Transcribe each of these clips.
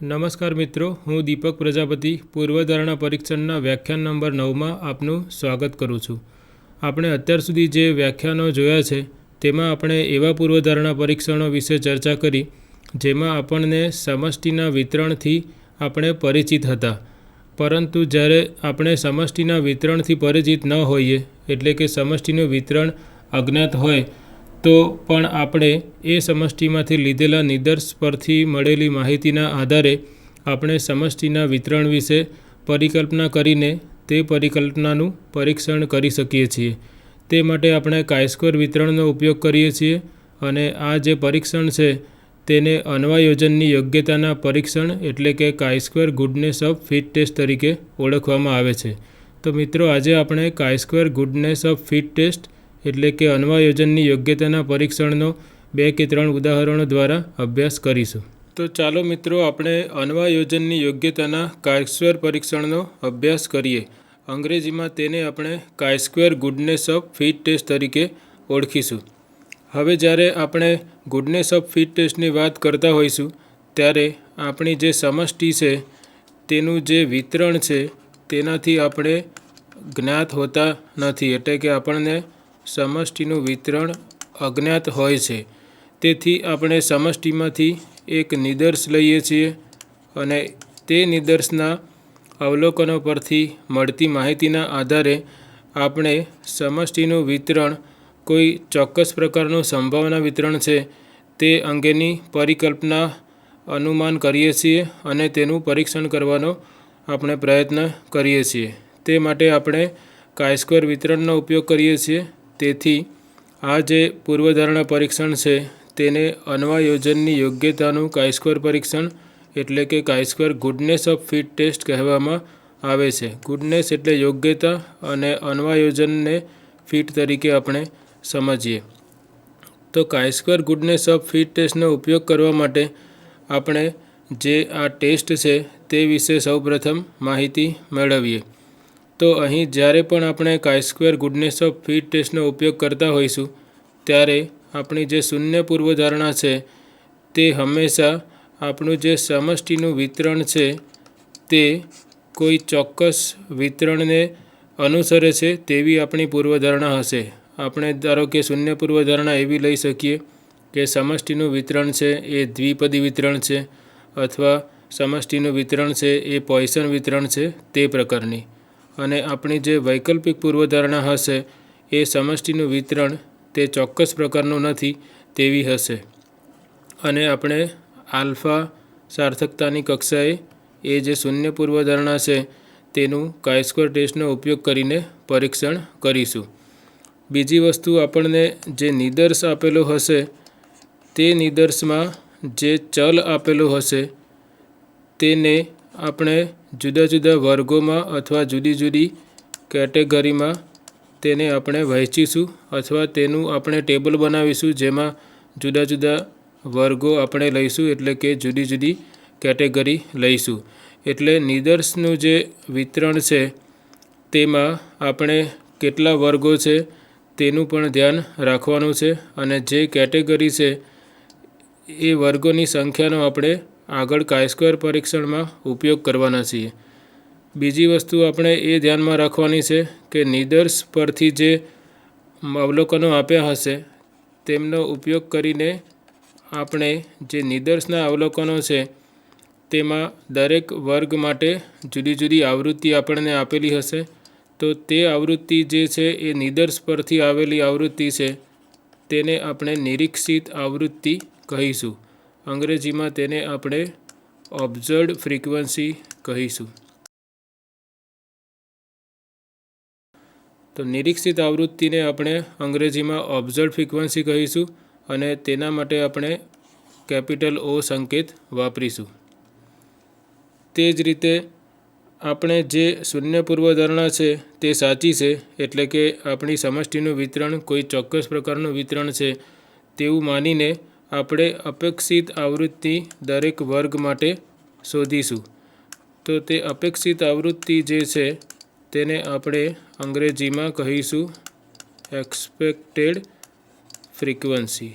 નમસ્કાર મિત્રો, હું દીપક પ્રજાપતિ પૂર્વધારણા પરીક્ષણના વ્યાખ્યાન નંબર 9માં આપનું સ્વાગત કરું છું। આપણે અત્યાર સુધી જે વ્યાખ્યાનો જોયા છે તેમાં આપણે એવા પૂર્વધારણા પરીક્ષણો વિશે ચર્ચા કરી જેમાં આપણને સમષ્ટિના વિતરણથી આપણે પરિચિત હતા, પરંતુ જ્યારે આપણે સમષ્ટિના વિતરણથી પરિચિત ન હોઈએ, એટલે કે સમષ્ટિનું વિતરણ અજ્ઞાત હોય તો પણ આપણે એ સમષ્ટિમાંથી લીધેલા નિદર્શ પરથી મળેલી માહિતીના આધારે આપણે સમષ્ટિના વિતરણ વિશે પરિકલ્પના કરીને તે પરિકલ્પનાનું પરીક્ષણ કરી શકીએ છીએ। તે માટે આપણે કાય-સ્ક્વેર વિતરણનો ઉપયોગ કરીએ છીએ અને આ જે પરીક્ષણ છે તેને અન્વયોજનની યોગ્યતાના પરીક્ષણ એટલે કે કાય-સ્ક્વેર ગુડનેસ ઓફ ફિટ ટેસ્ટ તરીકે ઓળખવામાં આવે છે। તો મિત્રો, આજે આપણે કાય-સ્ક્વેર ગુડનેસ ઓફ ફિટ ટેસ્ટ એટલે કે અન્વયોજનની યોગ્યતાના પરીક્ષણનો 2 કે 3 ઉદાહરણો દ્વારા અભ્યાસ કરીશું। તો ચાલો મિત્રો, આપણે અન્વયોજનની યોગ્યતાના કાય-સ્ક્વેર પરીક્ષણનો અભ્યાસ કરીએ। અંગ્રેજીમાં તેને આપણે કાય-સ્ક્વેર ગુડનેસ ઓફ ફિટ ટેસ્ટ તરીકે ઓળખીશું। હવે જ્યારે આપણે ગુડનેસ ઓફ ફિટ ટેસ્ટની વાત કરતા હોઈશું ત્યારે આપણી જે સમષ્ટિ છે તેનું જે વિતરણ છે તેનાથી આપણે જ્ઞાત હોતા નથી, એટલે કે આપણને સમષ્ટિનું વિતરણ અજ્ઞાત હોય છે। તેથી આપણે સમષ્ટિમાંથી એક નિદર્શ લઈએ છીએ અને તે નિદર્શના અવલોકનો પરથી મળતી માહિતીના આધારે આપણે સમષ્ટિનું વિતરણ કોઈ ચોક્કસ પ્રકારનું સંભાવના વિતરણ છે તે અંગેની પરિકલ્પના અનુમાન કરીએ છીએ અને તેનું પરીક્ષણ કરવાનો આપણે પ્રયત્ન કરીએ છીએ। તે માટે આપણે કાય-સ્ક્વેર વિતરણનો ઉપયોગ કરીએ છીએ। તેથી આ જે પૂર્વધારણા પરીક્ષણ છે તેને અન્વયોજનની યોગ્યતાનું કાય-સ્ક્વેર પરીક્ષણ એટલે કે કાય-સ્ક્વેર ગુડનેસ ઓફ ફિટ ટેસ્ટ કહેવામાં આવે છે। ગુડનેસ એટલે યોગ્યતા અને અન્વયોજનને ફિટ તરીકે આપણે સમજીએ તો કાય-સ્ક્વેર ગુડનેસ ઓફ ફિટ ટેસ્ટનો ઉપયોગ કરવા માટે આપણે જે આ ટેસ્ટ છે તે વિશે સૌપ્રથમ માહિતી મેળવીએ। તો અહીં જ્યારે પણ આપણે કાય-સ્ક્વેર ગુડનેસ ઓફ ફિટ ટેસ્ટનો ઉપયોગ કરતા હોઈશું ત્યારે આપણી જે શૂન્ય પૂર્વધારણા છે તે હંમેશા આપણું જે સમષ્ટિનું વિતરણ છે તે કોઈ ચોક્કસ વિતરણને અનુસરે છે તેવી આપણી પૂર્વધારણા હશે। આપણે ધારો કે શૂન્ય પૂર્વધારણા એવી લઈ શકીએ કે સમષ્ટિનું વિતરણ છે એ દ્વિપદી વિતરણ છે અથવા સમષ્ટિનું વિતરણ છે એ પોઇસન વિતરણ છે તે પ્રકારની, અને આપણી જે વૈકલ્પિક પૂર્વધારણા હશે એ સમષ્ટિનું વિતરણ તે ચોક્કસ પ્રકારનું નથી તેવી હશે। અને આપણે આલ્ફા સાર્થકતાની કક્ષાએ એ જે શૂન્ય પૂર્વધારણા છે તેનું કાય-સ્ક્વેર ટેસ્ટનો ઉપયોગ કરીને પરીક્ષણ કરીશું। બીજી વસ્તુ, આપણને જે નિદર્શ આપેલો હશે તે નિદર્શમાં જે ચલ આપેલો હશે તેને આપણે જુદા જુદા વર્ગોમાં અથવા જુદી જુદી કેટેગરીમાં તેને આપણે વહેંચીશું અથવા તેનું આપણે ટેબલ બનાવીશું જેમાં જુદા જુદા વર્ગો આપણે લઈશું, એટલે કે જુદી જુદી કેટેગરી લઈશું। એટલે નિદર્શનું જે વિતરણ છે તેમાં આપણે કેટલા વર્ગો છે તેનું પણ ધ્યાન રાખવાનું છે અને જે કેટેગરી છે એ વર્ગોની સંખ્યાનો આપણે આગળ કાય-સ્ક્વેર પરીક્ષણમાં ઉપયોગ કરવાના છીએ। બીજી વસ્તુ આપણે એ ધ્યાનમાં રાખવાની છે કે નિદર્શ પરથી જે અવલોકનો આપ્યા હશે તેમનો ઉપયોગ કરીને આપણે જે નિદર્શના અવલોકનો છે તેમાં દરેક વર્ગ માટે જુદી જુદી આવૃત્તિ આપણને આપેલી હશે, તો તે આવૃત્તિ જે છે એ નિદર્શ પરથી આવેલી આવૃત્તિ છે તેને આપણે નિરીક્ષિત આવૃત્તિ કહીશું। અંગ્રેજીમાં તેને આપણે ઓબ્ઝર્વ્ડ ફ્રીક્વન્સી કહીશું। તો નિરીક્ષિત આવૃત્તિને આપણે અંગ્રેજીમાં ઓબ્ઝર્વ્ડ ફ્રીક્વન્સી કહીશું અને તેના માટે આપણે કેપિટલ O સંકેત વાપરીશું। તે જ રીતે આપણે જે શૂન્ય પૂર્વધારણા છે તે સાચી છે, એટલે કે આપણી સમષ્ટિનું વિતરણ કોઈ ચોક્કસ પ્રકારનું વિતરણ છે તેવું માનીને આપણે અપેક્ષિત આવૃત્તિ દરેક વર્ગ માટે શોધીશું। તો તે અપેક્ષિત આવૃત્તિ જે છે તેને આપણે અંગ્રેજીમાં કહીશું એક્સપેક્ટેડ ફ્રીક્વન્સી।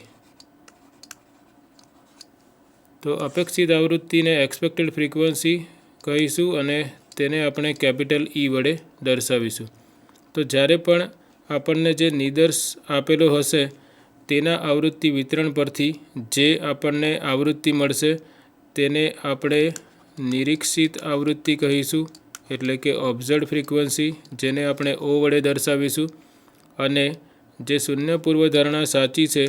તો અપેક્ષિત આવૃત્તિને એક્સપેક્ટેડ ફ્રીક્વન્સી કહીશું અને તેને આપણે કેપિટલ E વડે દર્શાવીશું. તો જ્યારે પણ આપણને જે નિદર્શ આપેલો હશે તેના આવૃત્તિ વિતરણ પરથી જે આપણને આવૃત્તિ મળશે તેને આપણે નિરીક્ષિત આવૃત્તિ કહીશું, એટલે કે ઓબ્ઝર્વડ ફ્રીક્વન્સી, જેને આપણે O વડે દર્શાવીશું. અને જે શૂન્ય પૂર્વધારણા સાચી છે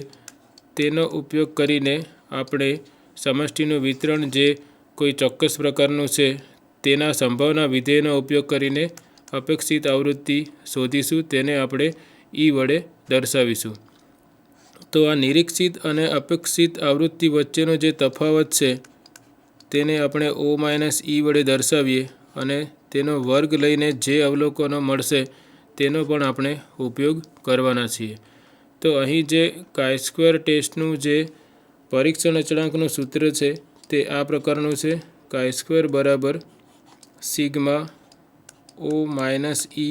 તેનો ઉપયોગ કરીને આપણે સમષ્ટિનું વિતરણ જે કોઈ ચોક્કસ પ્રકારનું છે તેના સંભાવના વિધેયનો ઉપયોગ કરીને અપેક્ષિત આવૃત્તિ શોધીશું, તેને આપણે E વડે દર્શાવીશું. તો આ નિરીક્ષિત અને અપેક્ષિત આવૃત્તિ વચ્ચેનો જે તફાવત છે તેને આપણે O - E વડે દર્શાવીએ અને તેનો વર્ગ લઈને જે અવલોકનો મળશે તેનો પણ આપણે ઉપયોગ કરવાના છીએ. તો અહીં જે chi-square ટેસ્ટનું જે પરીક્ષણ અચળાંકનું સૂત્ર છે તે આ પ્રકારનું છે: chi-square બરાબર સિગ્મા O - E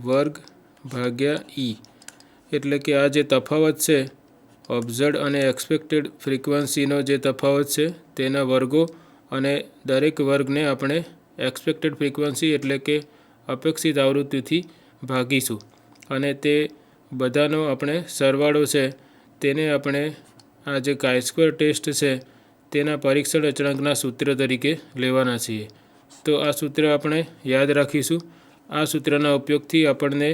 વર્ગ ભાગ્યા E. એટલે કે આ જે તફાવત છે ઓબ્ઝર્વડ અને એક્સપેક્ટેડ ફ્રીક્વન્સીનો જે તફાવત છે તેના વર્ગો, અને દરેક વર્ગને આપણે એક્સપેક્ટેડ ફ્રીક્વન્સી એટલે કે અપેક્ષિત આવૃત્તિથી ભાગીશું અને તે બધાનો આપણે સરવાળો છે તેને આપણે આ જે chi-square ટેસ્ટ છે તેના પરીક્ષણ અચળાંકના સૂત્ર તરીકે લેવાના છીએ. તો આ સૂત્ર આપણે યાદ રાખીશું. આ સૂત્રના ઉપયોગથી આપણને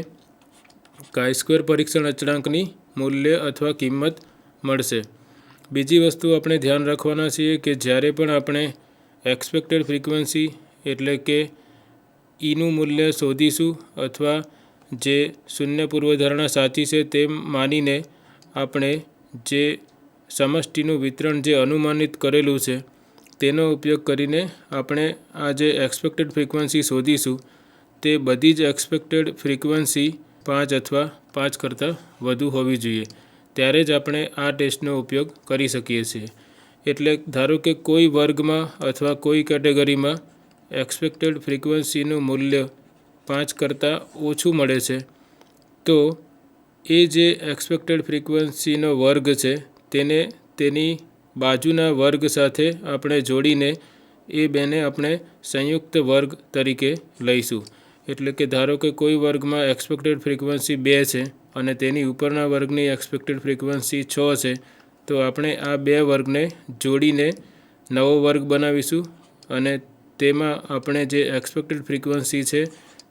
chi-square પરીક્ષણ અચળાંકની મૂલ્ય અથવા કિંમત મળશે. બીજી વસ્તુ આપણે ધ્યાન રાખવાના છીએ કે જ્યારે પણ આપણે એક્સપેક્ટેડ ફ્રીક્વન્સી એટલે કે Eનું મૂલ્ય શોધીશું અથવા જે શૂન્ય પૂર્વધારણા સાચી છે તેમ માનીને આપણે જે સમષ્ટિનું વિતરણ જે અનુમાનિત કરેલું છે તેનો ઉપયોગ કરીને આપણે આ જે એક્સપેક્ટેડ ફ્રીક્વન્સી શોધીશું તે બધી જ એક્સપેક્ટેડ ફ્રીક્વન્સી 5 અથવા 5 કરતાં વધુ હોવી જોઈએ, ત્યારે જ આપણે આ ટેસ્ટનો ઉપયોગ કરી શકીએ છીએ. એટલે ધારો કે કોઈ વર્ગમાં અથવા કોઈ કેટેગરીમાં એક્સપેક્ટેડ ફ્રીક્વન્સીનું મૂલ્ય 5 કરતાં ઓછું મળે છે, તો એ જે એક્સપેક્ટેડ ફ્રીક્વન્સીનો વર્ગ છે તેને તેની બાજુના વર્ગ સાથે આપણે જોડીને એ બેને આપણે સંયુક્ત વર્ગ તરીકે લઈશું. એટલે કે ધારો કે કોઈ વર્ગમાં એક્સપેક્ટેડ ફ્રીક્વન્સી 2 છે અને તેની ઉપરના વર્ગની એક્સપેક્ટેડ ફ્રીક્વન્સી 6 છે, તો આપણે આ બે વર્ગને જોડીને નવો વર્ગ બનાવીશું અને તેમાં આપણે જે એક્સપેક્ટેડ ફ્રીક્વન્સી છે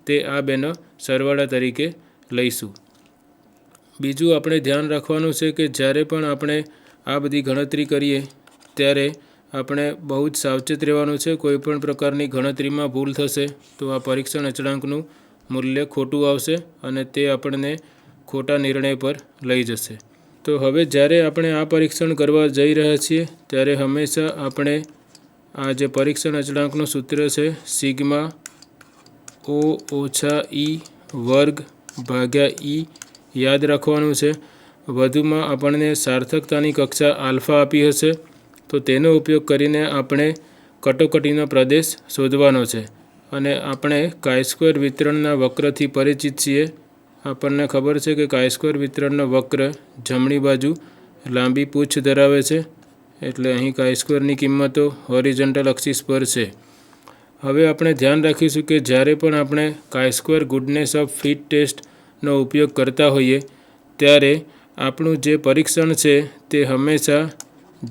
તે આ બેનો સરવાળા તરીકે લઈશું. બીજું આપણે ધ્યાન રાખવાનું છે કે જ્યારે પણ આપણે આ બધી ગણતરી કરીએ ત્યારે આપણે બહુ જ સાવચેત રહેવાનું છે. કોઈ પણ પ્રકારની ગણતરીમાં ભૂલ થશે તો આ પરીક્ષણ અચળાંકનું મૂલ્ય ખોટું આવશે અને તે આપણને ખોટા નિર્ણય પર લઈ જશે. તો હવે જ્યારે આપણે આ પરીક્ષણ કરવા જઈ રહ્યા છીએ ત્યારે હંમેશા આપણે આ જે પરીક્ષણ અચળાંકનું સૂત્ર છે સિગ્મા O - E વર્ગ ભાગ્યા E યાદ રાખવાનું છે. વધુમાં આપણને સાર્થકતાની કક્ષા આલ્ફા આપી હશે, તો તેનો ઉપયોગ કરીને આપણે કટોકટીનો પ્રદેશ શોધવાનો છે. અને આપણે chi-square વિતરણના વક્રથી પરિચિત છીએ. આપણને ખબર છે કે chi-square વિતરણનો વક્ર જમણી બાજુ લાંબી પૂછ ધરાવે છે, એટલે અહીં chi-squareની કિંમતો હોરિઝોન્ટલ અક્ષિસ પર છે. હવે આપણે ધ્યાન રાખીશું કે જ્યારે પણ આપણે chi-square ગુડનેસ ઓફ ફિટ ટેસ્ટનો ઉપયોગ કરતા હોઈએ ત્યારે આપણું જે પરીક્ષણ છે તે હંમેશા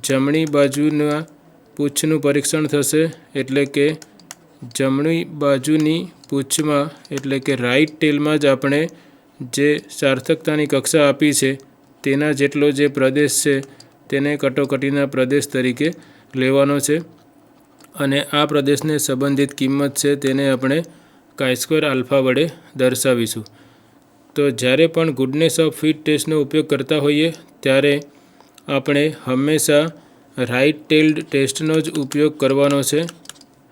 જમણી બાજુના પૂછનું પરીક્ષણ થશે. એટલે કે જમણી બાજુની પૂછમાં એટલે કે રાઇટ ટેલમાં જ આપણે જે સાર્થકતાની કક્ષા આપી છે તેના જેટલો જે પ્રદેશ છે તેને કટોકટીના પ્રદેશ તરીકે લેવાનો છે અને આ પ્રદેશને સંબંધિત કિંમત છે તેને આપણે chi-square આલ્ફા વડે દર્શાવીશું. તો જ્યારે પણ ગુડનેસ ઓફ ફિટ ટેસ્ટનો ઉપયોગ કરતા હોઈએ ત્યારે આપણે હંમેશા રાઇટ ટેલ્ડ ટેસ્ટનો જ ઉપયોગ કરવાનો છે.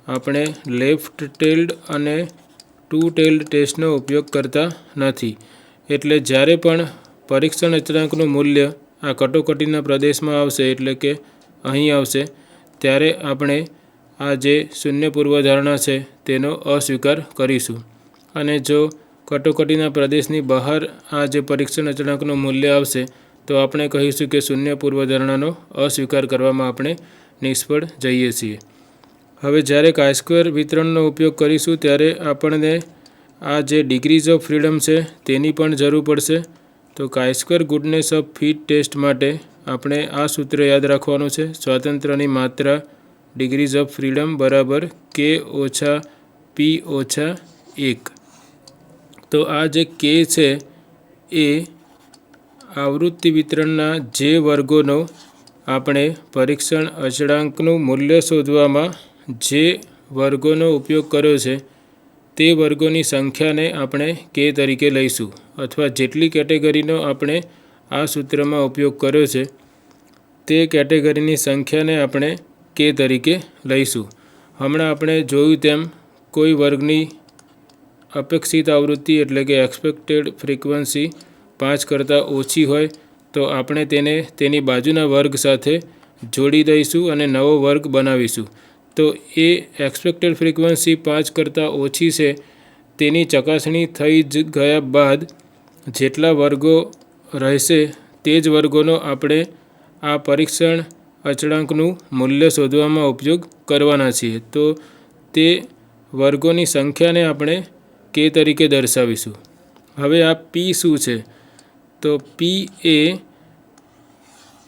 આપણે લેફ્ટ ટેલ્ડ અને ટુ ટેલ્ડ ટેસ્ટનો ઉપયોગ કરતા નથી. એટલે જ્યારે પણ પરીક્ષણ અચળાંકનું મૂલ્ય આ કટોકટીના પ્રદેશમાં આવશે એટલે કે અહીં આવશે ત્યારે આપણે આ જે શૂન્ય પૂર્વધારણા છે તેનો અસ્વીકાર કરીશું. અને જો કટોકટીના પ્રદેશની બહાર આ જે પરીક્ષણ અચળાંકનું મૂલ્ય આવશે તો આપણે કહીશું કે શૂન્ય પૂર્વધારણાનો અસ્વીકાર કરવામાં આપણે નિષ્ફળ જઈએ છીએ. હવે જ્યારે કાય સ્ક્વેર વિતરણનો ઉપયોગ કરીશું ત્યારે આપણને આ જે ડિગ્રીઝ ઓફ ફ્રીડમ છે તેની પણ જરૂર પડશે. તો chi square goodness of fit test માટે આપણે આ સૂત્ર યાદ રાખવાનું છે. સ્વાતંત્ર્યની માત્રા ડિગ્રીઝ ઓફ ફ્રીડમ બરાબર k ઓછા p ઓછા 1. તો આ જે k છે એ આવૃત્તિ વિતરણના જે વર્ગોનો આપણે પરીક્ષણ અચળાંકનું મૂલ્ય શોધવામાં જે વર્ગોનો ઉપયોગ કર્યો છે તે વર્ગોની સંખ્યાને આપણે k તરીકે લઈશું, અથવા જેટલી કેટેગરીનો આપણે આ સૂત્રમાં ઉપયોગ કર્યો છે તે કેટેગરીની સંખ્યાને આપણે k તરીકે લઈશું. હમણાં આપણે જોયું તેમ કોઈ વર્ગની અપેક્ષિત આવૃત્તિ એટલે કે એક્સપેક્ટેડ ફ્રીક્વન્સી 5 કરતાં ઓછી હોય તો આપણે તેને તેની બાજુના વર્ગ સાથે જોડી દઈશું અને નવો વર્ગ બનાવીશું. તો એ એક્સપેક્ટેડ ફ્રીક્વન્સી 5 કરતાં ઓછી છે તેની ચકાસણી થઈ જ ગયા બાદ જેટલા વર્ગો રહેશે તે જ વર્ગોનો આપણે આ પરીક્ષણ અચળાંકનું મૂલ્ય શોધવામાં ઉપયોગ કરવાના છીએ. તો તે વર્ગોની સંખ્યાને આપણે k તરીકે દર્શાવીશું. હવે આ p શું છે? તો p એ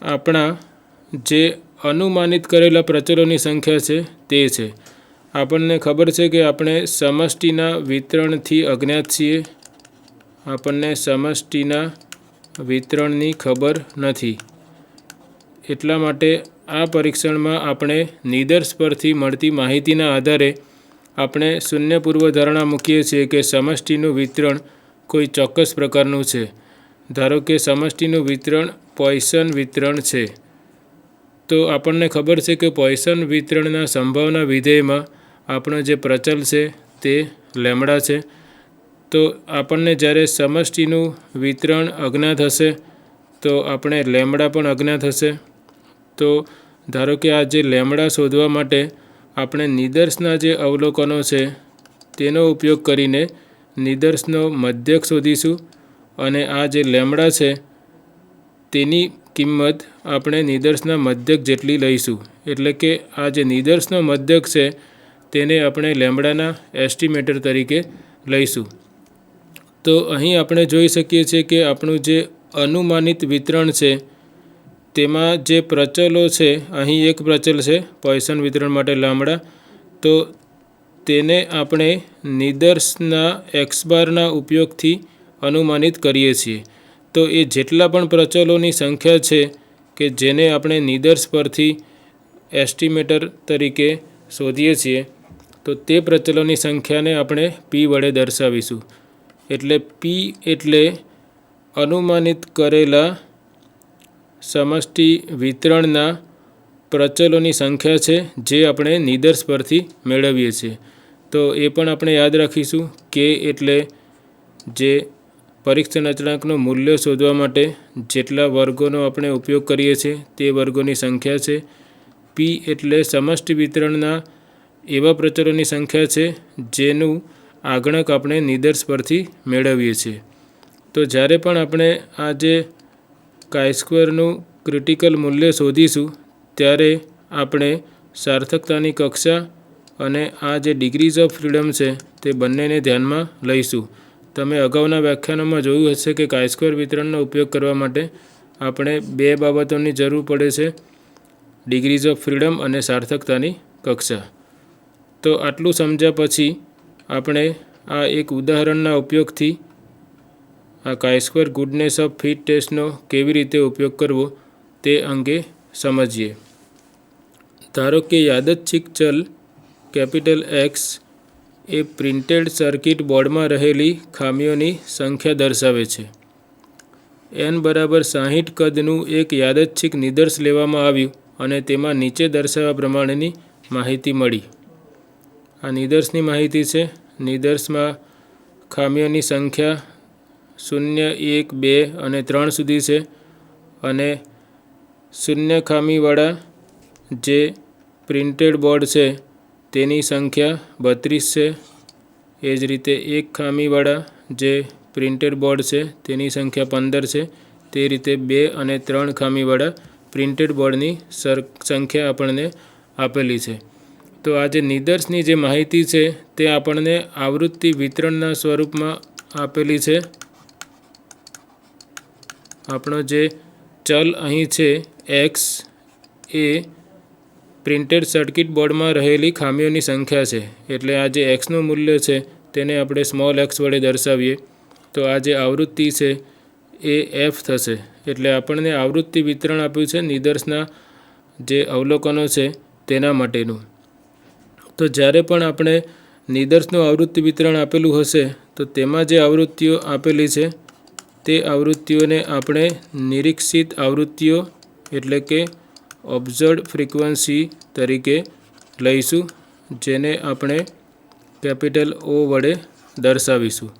આપણા જે અનુમાનિત કરેલા પ્રચલોની સંખ્યા છે તે છે. આપણને ખબર છે કે આપણે સમષ્ટિના વિતરણથી અજ્ઞાત છીએ. આપણને સમષ્ટિના વિતરણની ખબર નથી. એટલા માટે આ પરીક્ષણમાં આપણે નિદર્શ પરથી મળતી માહિતીના આધારે આપણે શૂન્ય પૂર્વધારણા મૂકીએ છીએ કે સમષ્ટિનું વિતરણ કોઈ ચોક્કસ પ્રકારનું છે. ધારો કે સમષ્ટિનું વિતરણ પોઇસન વિતરણ છે. તો આપણને ખબર છે કે પોઇસન વિતરણના સંભાવના વિધેયમાં આપણો જે પ્રચલ છે તે લેમ્બડા છે. તો આપણને જ્યારે સમષ્ટિનું વિતરણ અજ્ઞાત હશે તો આપણે લેમ્બડા પણ અજ્ઞાત હશે. તો ધારો કે આ જે લેમ્બડા શોધવા માટે આપણે નિદર્શના જે અવલોકનો છે તેનો ઉપયોગ કરીને નિદર્શનો મધ્યક શોધીશું અને આ જે લેમ્બડા છે તેની કિંમત આપણે નિદર્શના મધ્યક જેટલી લઈશું. એટલે કે આ જે નિદર્શનો મધ્યક છે તેને આપણે લેમ્બડાના એસ્ટિમેટર તરીકે લઈશું. તો અહીં આપણે જોઈ શકીએ છીએ કે આપણું જે અનુમાનિત વિતરણ છે તેમાં જે પ્રચલો છે, અહીં એક પ્રચલ છે પોઇસન વિતરણ માટે લેમ્બડા, તો તેને આપણે નિદર્શના x બારના ઉપયોગથી અનુમાનિત કરીએ છીએ. તો એ જેટલા પણ પ્રચલોની સંખ્યા છે કે જેને આપણે નિદર્શ પરથી એસ્ટિમેટર તરીકે શોધીએ છીએ તો તે પ્રચલોની સંખ્યાને આપણે p વડે દર્શાવીશું. એટલે p એટલે અનુમાનિત કરેલા સમષ્ટિ વિતરણના પ્રચલોની સંખ્યા છે જે આપણે નિદર્શ પરથી મેળવીએ છીએ. તો એ પણ આપણે યાદ રાખીશું. k એટલે જે પરીક્ષણ અચળાંકનું મૂલ્ય શોધવા માટે જેટલા વર્ગોનો આપણે ઉપયોગ કરીએ છીએ તે વર્ગોની સંખ્યા છે. p એટલે સમષ્ટિ વિતરણના એવા પ્રચલોની સંખ્યા છે જેનું આગણક આપણે નિદર્શ પરથી મેળવીએ છીએ. તો જ્યારે પણ આપણે આ જે કાય સ્ક્વેરનું ક્રિટિકલ મૂલ્ય શોધીશું ત્યારે આપણે સાર્થકતાની કક્ષા અને આ જે ડિગ્રીઝ ઓફ ફ્રીડમ છે તે બંનેને ધ્યાનમાં લઈશું. તમે અગાઉના વ્યાખ્યાનોમાં જોયું હશે કે કાય સ્ક્વેર વિતરણનો ઉપયોગ કરવા માટે આપણે બે બાબતોની જરૂર પડે છે, ડિગ્રીઝ ઓફ ફ્રીડમ અને સાર્થકતાની કક્ષા. તો આટલું સમજ્યા પછી આપણે આ એક ઉદાહરણના ઉપયોગથી આ કાય સ્ક્વેર ગુડનેસ ઓફ ફિટ ટેસ્ટનો કેવી રીતે ઉપયોગ કરવો તે અંગે સમજીએ. ધારો કે યાદચ્છિક ચલ કેપિટલ X એ પ્રિન્ટેડ સર્કિટ બોર્ડમાં રહેલી ખામીઓની સંખ્યા દર્શાવે છે. n બરાબર 60 કદનું એક યાદચ્છિક નિદર્શ લેવામાં આવ્યું અને તેમાં નીચે દર્શાવ્યા પ્રમાણેની માહિતી મળી. આ નિદર્શની માહિતી છે. નિદર્શમાં ખામીઓની સંખ્યા 0, 1, 2 અને 3 સુધી છે અને શૂન્ય ખામીવાળા જે પ્રિન્ટેડ બોર્ડ છે તેની સંખ્યા 32 છે. એ જ રીતે એક ખામીવાળા જે પ્રિન્ટેડ બોર્ડ છે તેની સંખ્યા 15 છે. તે રીતે 2 અને 3 ખામીવાળા પ્રિન્ટેડ બોર્ડની સંખ્યા આપણને આપેલી છે. તો આ જે નિદર્શની જે માહિતી છે તે આપણને આવૃત્તિ વિતરણના સ્વરૂપમાં આપેલી છે. આપણો જે ચલ અહીં છે એક્સ એ પ્રિન્ટેડ સર્કિટ બોર્ડમાં રહેલી ખામીઓની સંખ્યા છે. એટલે આ જે એક્સનું મૂલ્ય છે તેને આપણે સ્મોલ એક્સ વડે દર્શાવીએ તો આ જે આવૃત્તિ છે એ એફ થશે. એટલે આપણને આવૃત્તિ વિતરણ આપ્યું છે નિદર્શના જે અવલોકનો છે તેના માટેનું. તો જ્યારે પણ આપણે નિદર્શનું આવૃત્તિ વિતરણ આપેલું હશે તો તેમાં જે આવૃત્તિઓ આપેલી છે તે આવૃત્તિઓને આપણે નિરીક્ષિત આવૃત્તિઓ એટલે કે ઓબ્ઝર્વડ ફ્રીક્વન્સી તરીકે લઈશું, જેને આપણે કેપિટલ ઓ વડે દર્શાવીશું.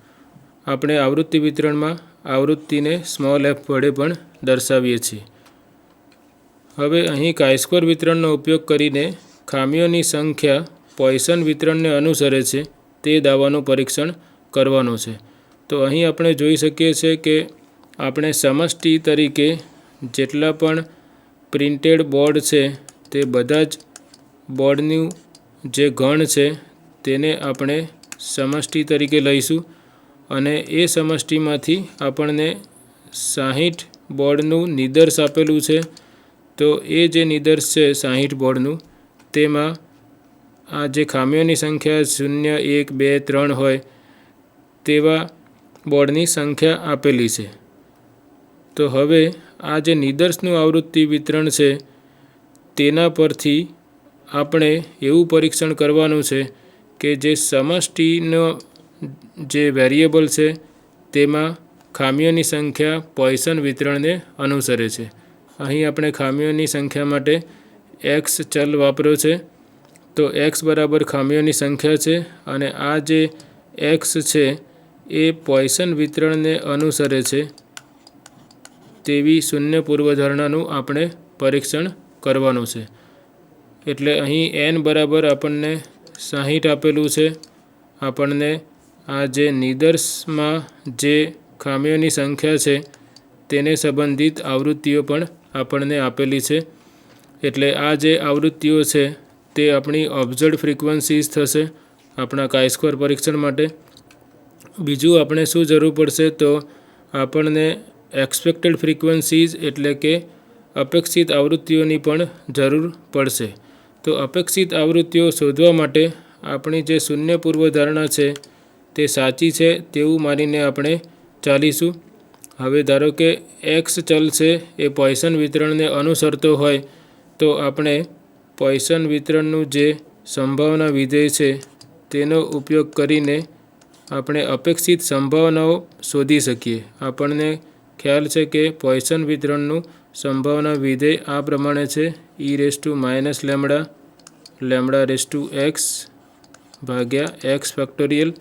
આપણે આવૃત્તિ વિતરણમાં આવૃત્તિને સ્મોલ એફ વડે પણ દર્શાવીએ છીએ. હવે અહીં કાઈ-સ્ક્વેર વિતરણનો ઉપયોગ કરીને ખામીઓની સંખ્યા પોઇસન વિતરણને અનુસરે છે તે દાવાનું પરીક્ષણ કરવાનું છે. તો અહીં આપણે જોઈ શકીએ છીએ કે આપણે સમષ્ટિ તરીકે જેટલા પણ પ્રિન્ટેડ બોર્ડ છે તે બધા જ બોર્ડનું જે ગણ છે તેને આપણે સમષ્ટિ તરીકે લઈશું અને એ સમષ્ટિમાંથી આપણને 60 બોર્ડનું નિદર્શ આપેલું છે. તો એ જે નિદર્શ છે 60 બોર્ડનું તેમાં આ જે ખામીઓની સંખ્યા 0, 1, 2, 3 હોય તેવા બોર્ડની સંખ્યા આપેલી છે. તો હવે આ જે નિદર્શનું આવૃત્તિ વિતરણ છે તેના પરથી આપણે એવું પરીક્ષણ કરવાનું છે કે જે સમષ્ટિનો જે વેરિયેબલ છે તેમાં ખામીઓની સંખ્યા પોઇસન વિતરણને અનુસરે છે. અહીં આપણે ખામીઓની સંખ્યા માટે એક્સ ચલ વાપર્યો છે. તો એક્સ બરાબર ખામીઓની સંખ્યા છે અને આ જે એક્સ છે એ પોઇસન વિતરણને અનુસરે છે તેવી શૂન્ય પૂર્વધારણાનું આપણે પરીક્ષણ કરવાનું છે. એટલે અહીં એન બરાબર આપણને 60 આપેલું છે. આપણને આ જે નિદર્શમાં જે ખામીઓની સંખ્યા છે તેને સંબંધિત આવૃત્તિઓ પણ આપણને આપેલી છે. એટલે આ જે આવૃત્તિઓ છે તે આપણી ઓબ્ઝર્વડ ફ્રીક્વન્સીઝ થશે આપણા કાઈ-સ્ક્વેર પરીક્ષણ માટે. બીજું આપણે શું જરૂર પડશે તો આપણને એક્સપેક્ટેડ ફ્રીક્વન્સીઝ એટલે કે અપેક્ષિત આવૃત્તિઓની પણ જરૂર પડશે. તો અપેક્ષિત આવૃત્તિઓ શોધવા માટે આપણી જે શૂન્ય પૂર્વધારણા છે તે સાચી છે તેવું માનીને આપણે ચાલીશું. હવે ધારો કે એક્સ ચલ છે એ પોઇસન વિતરણને અનુસરતો હોય તો આપણે પોઇસન વિતરણનું જે સંભાવના વિધેય છે તેનો ઉપયોગ કરીને આપણે અપેક્ષિત સંભાવનાઓ શોધી શકીએ. આપણને ખ્યાલ છે કે પોઇસન વિતરણનું સંભાવના વિધેય આ પ્રમાણે છે e−λ (x) ફેક્ટોરિયલ,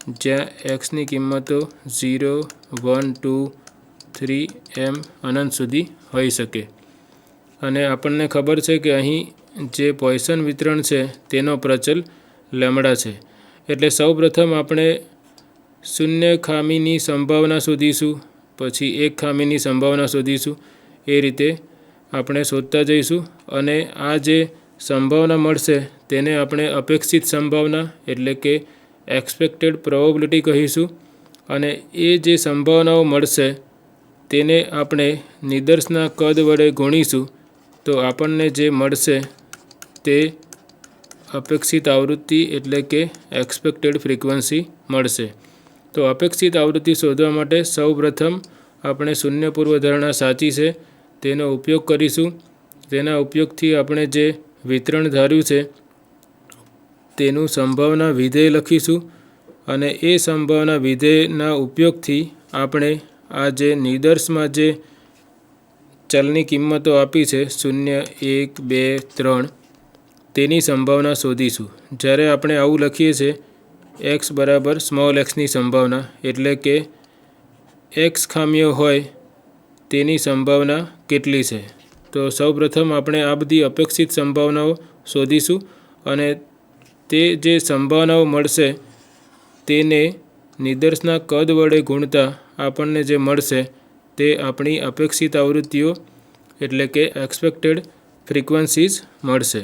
જ્યાં એક્સની કિંમતો 0, 1, 2, 3 એમ અનંત સુધી હોઈ શકે. અને આપણને ખબર છે કે અહીં જે પોઇસન વિતરણ છે તેનો પ્રચલ લેમ્ડા છે. એટલે સૌપ્રથમ આપણે શૂન્ય ખામીની સંભાવના શોધીશું, પછી એક ખામીની સંભાવના શોધીશું. એ રીતે આપણે શોધતા જઈશું અને આ જે સંભાવના મળશે તેને આપણે અપેક્ષિત સંભાવના એટલે કે એક્સપેક્ટેડ પ્રોબેબિલિટી કહીશું. અને એ જે સંભાવનાઓ મળશે તેને આપણે નિદર્શના કદ વડે ગુણીશું તો આપણને જે મળશે તે અપેક્ષિત આવૃત્તિ એટલે કે એક્સપેક્ટેડ ફ્રીક્વન્સી મળશે. તો અપેક્ષિત આવૃત્તિ શોધવા માટે સૌપ્રથમ આપણે શૂન્ય પૂર્વધારણા સાચી છે તેનો ઉપયોગ કરીશું. તેના ઉપયોગથી આપણે જે વિતરણ ધાર્યું છે તેનું સંભાવના વિધેય લખીશું અને એ સંભાવના વિધેયના ઉપયોગથી આપણે આ જે નિદર્શમાં જે ચલની કિંમતો આપી છે 0, 1, 2, 3 તેની સંભાવના શોધીશું. જ્યારે આપણે આવું લખીએ છીએ એક્સ બરાબર સ્મોલ એક્સની સંભાવના એટલે કે એક્સ ખામીઓ હોય તેની સંભાવના કેટલી છે. તો સૌપ્રથમ આપણે આ બધી અપેક્ષિત સંભાવનાઓ શોધીશું અને તે જે સંભાવનાઓ મળશે તેને નિદર્શના કદ વડે ગુણતા આપણને જે મળશે તે આપણી અપેક્ષિત આવૃત્તિઓ એટલે કે એક્સપેક્ટેડ ફ્રીક્વન્સીઝ મળશે.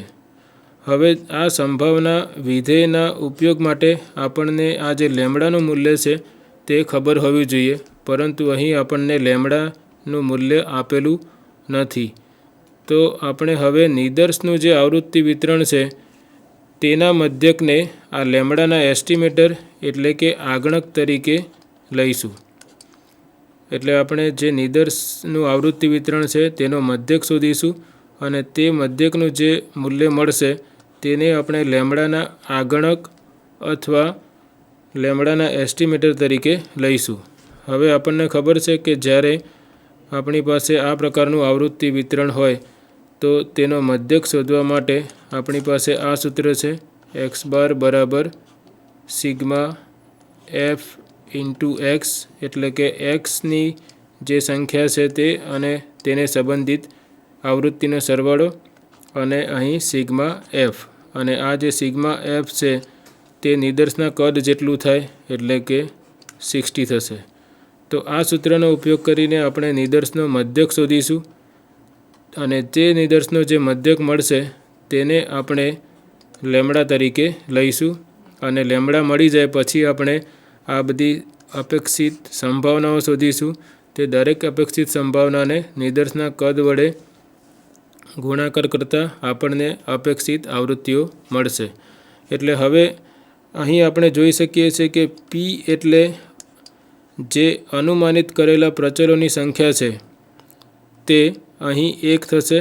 હવે આ સંભાવના વિધેયના ઉપયોગ માટે આપણને આ જે લેમ્બડાનું મૂલ્ય છે તે ખબર હોવી જોઈએ, પરંતુ અહીં આપણને લેમ્બડાનું મૂલ્ય આપેલું નથી. તો આપણે હવે નિદર્શનું જે આવૃત્તિ વિતરણ છે તેના મધ્યકને આ લેમ્બડાના એસ્ટિમેટર એટલે કે આગણક તરીકે લઈશું. એટલે આપણે જે નિદર્શનું આવૃત્તિ વિતરણ છે તેનો મધ્યક શોધીશું અને તે મધ્યકનું જે મૂલ્ય મળશે તેને આપણે લેમ્બડાના આગણક અથવા લેમ્બડાના એસ્ટિમેટર તરીકે લઈશું. હવે આપણને ખબર છે કે જ્યારે આપણી પાસે આ પ્રકારનું આવૃત્તિ વિતરણ હોય તો તેનો મધ્યક શોધવા માટે આપણી પાસે આ સૂત્ર છે, x બાર બરાબર સિગ્મા f ઇન્ટુ એક્સ, એટલે કે એક્સની જે સંખ્યા છે તે અને તેને સંબંધિત આવૃત્તિનો સરવાળો અને અહીં સિગ્મા એફ, અને આ જે સિગ્મા એફ છે તે નિદર્શના કદ જેટલું થાય એટલે કે 60 થશે. તો આ સૂત્રનો ઉપયોગ કરીને આપણે નિદર્શનો મધ્યક શોધીશું અને તે નિદર્શનો જે મધ્યક મળશે તેને આપણે લેમ્બડા તરીકે લઈશું અને લેમ્બડા મળી જાય પછી આપણે આ બધી અપેક્ષિત સંભાવનાઓ શોધીશું. તે દરેક અપેક્ષિત સંભાવનાને નિદર્શના કદ વડે ગુણાકાર કરતાં આપણને અપેક્ષિત આવૃત્તિઓ મળશે. એટલે હવે અહીં આપણે જોઈ શકીએ છીએ કે પી એટલે જે અનુમાનિત કરેલા પ્રચલોની સંખ્યા છે તે અહીં 1 થશે.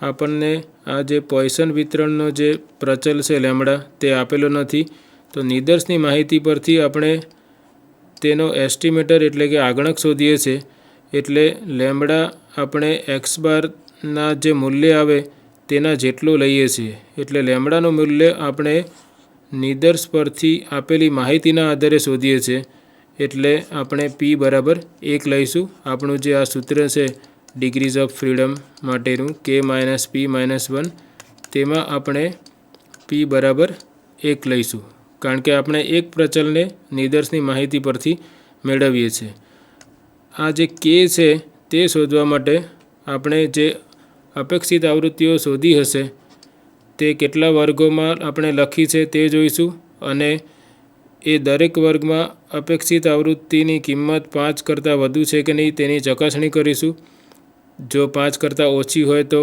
આપણને આ જે પોઇસન વિતરણનો જે પ્રચલ છે લેમ્બડા તે આપેલો નથી, તો નિદર્શની માહિતી પરથી આપણે તેનો એસ્ટિમેટર એટલે કે આગણક શોધીએ છીએ. એટલે લેમ્બડા આપણે એક્સ બારના જે મૂલ્ય આવે તેના જેટલું લઈએ છીએ. એટલે લેમ્બડાનું મૂલ્ય આપણે નિદર્શ પરથી આપેલી માહિતીના આધારે શોધીએ છીએ. એટલે આપણે પી બરાબર 1 લઈશું. આપણું જે આ સૂત્ર છે ડિગ્રીઝ ઓફ ફ્રીડમ માટેનું k - p - 1, તેમાં આપણે પી બરાબર 1 લઈશું, કારણ કે આપણે એક પ્રચલને નિદર્શની માહિતી પરથી મેળવીએ છીએ. આ જે k છે તે શોધવા માટે આપણે જે અપેક્ષિત આવૃત્તિઓ શોધી હશે તે કેટલા વર્ગોમાં આપણે લખી છે તે જોઈશું અને એ દરેક વર્ગમાં અપેક્ષિત આવૃત્તિની કિંમત 5 કરતાં વધુ છે કે નહીં તેની ચકાસણી કરીશું. જો 5 કરતાં ઓછી હોય તો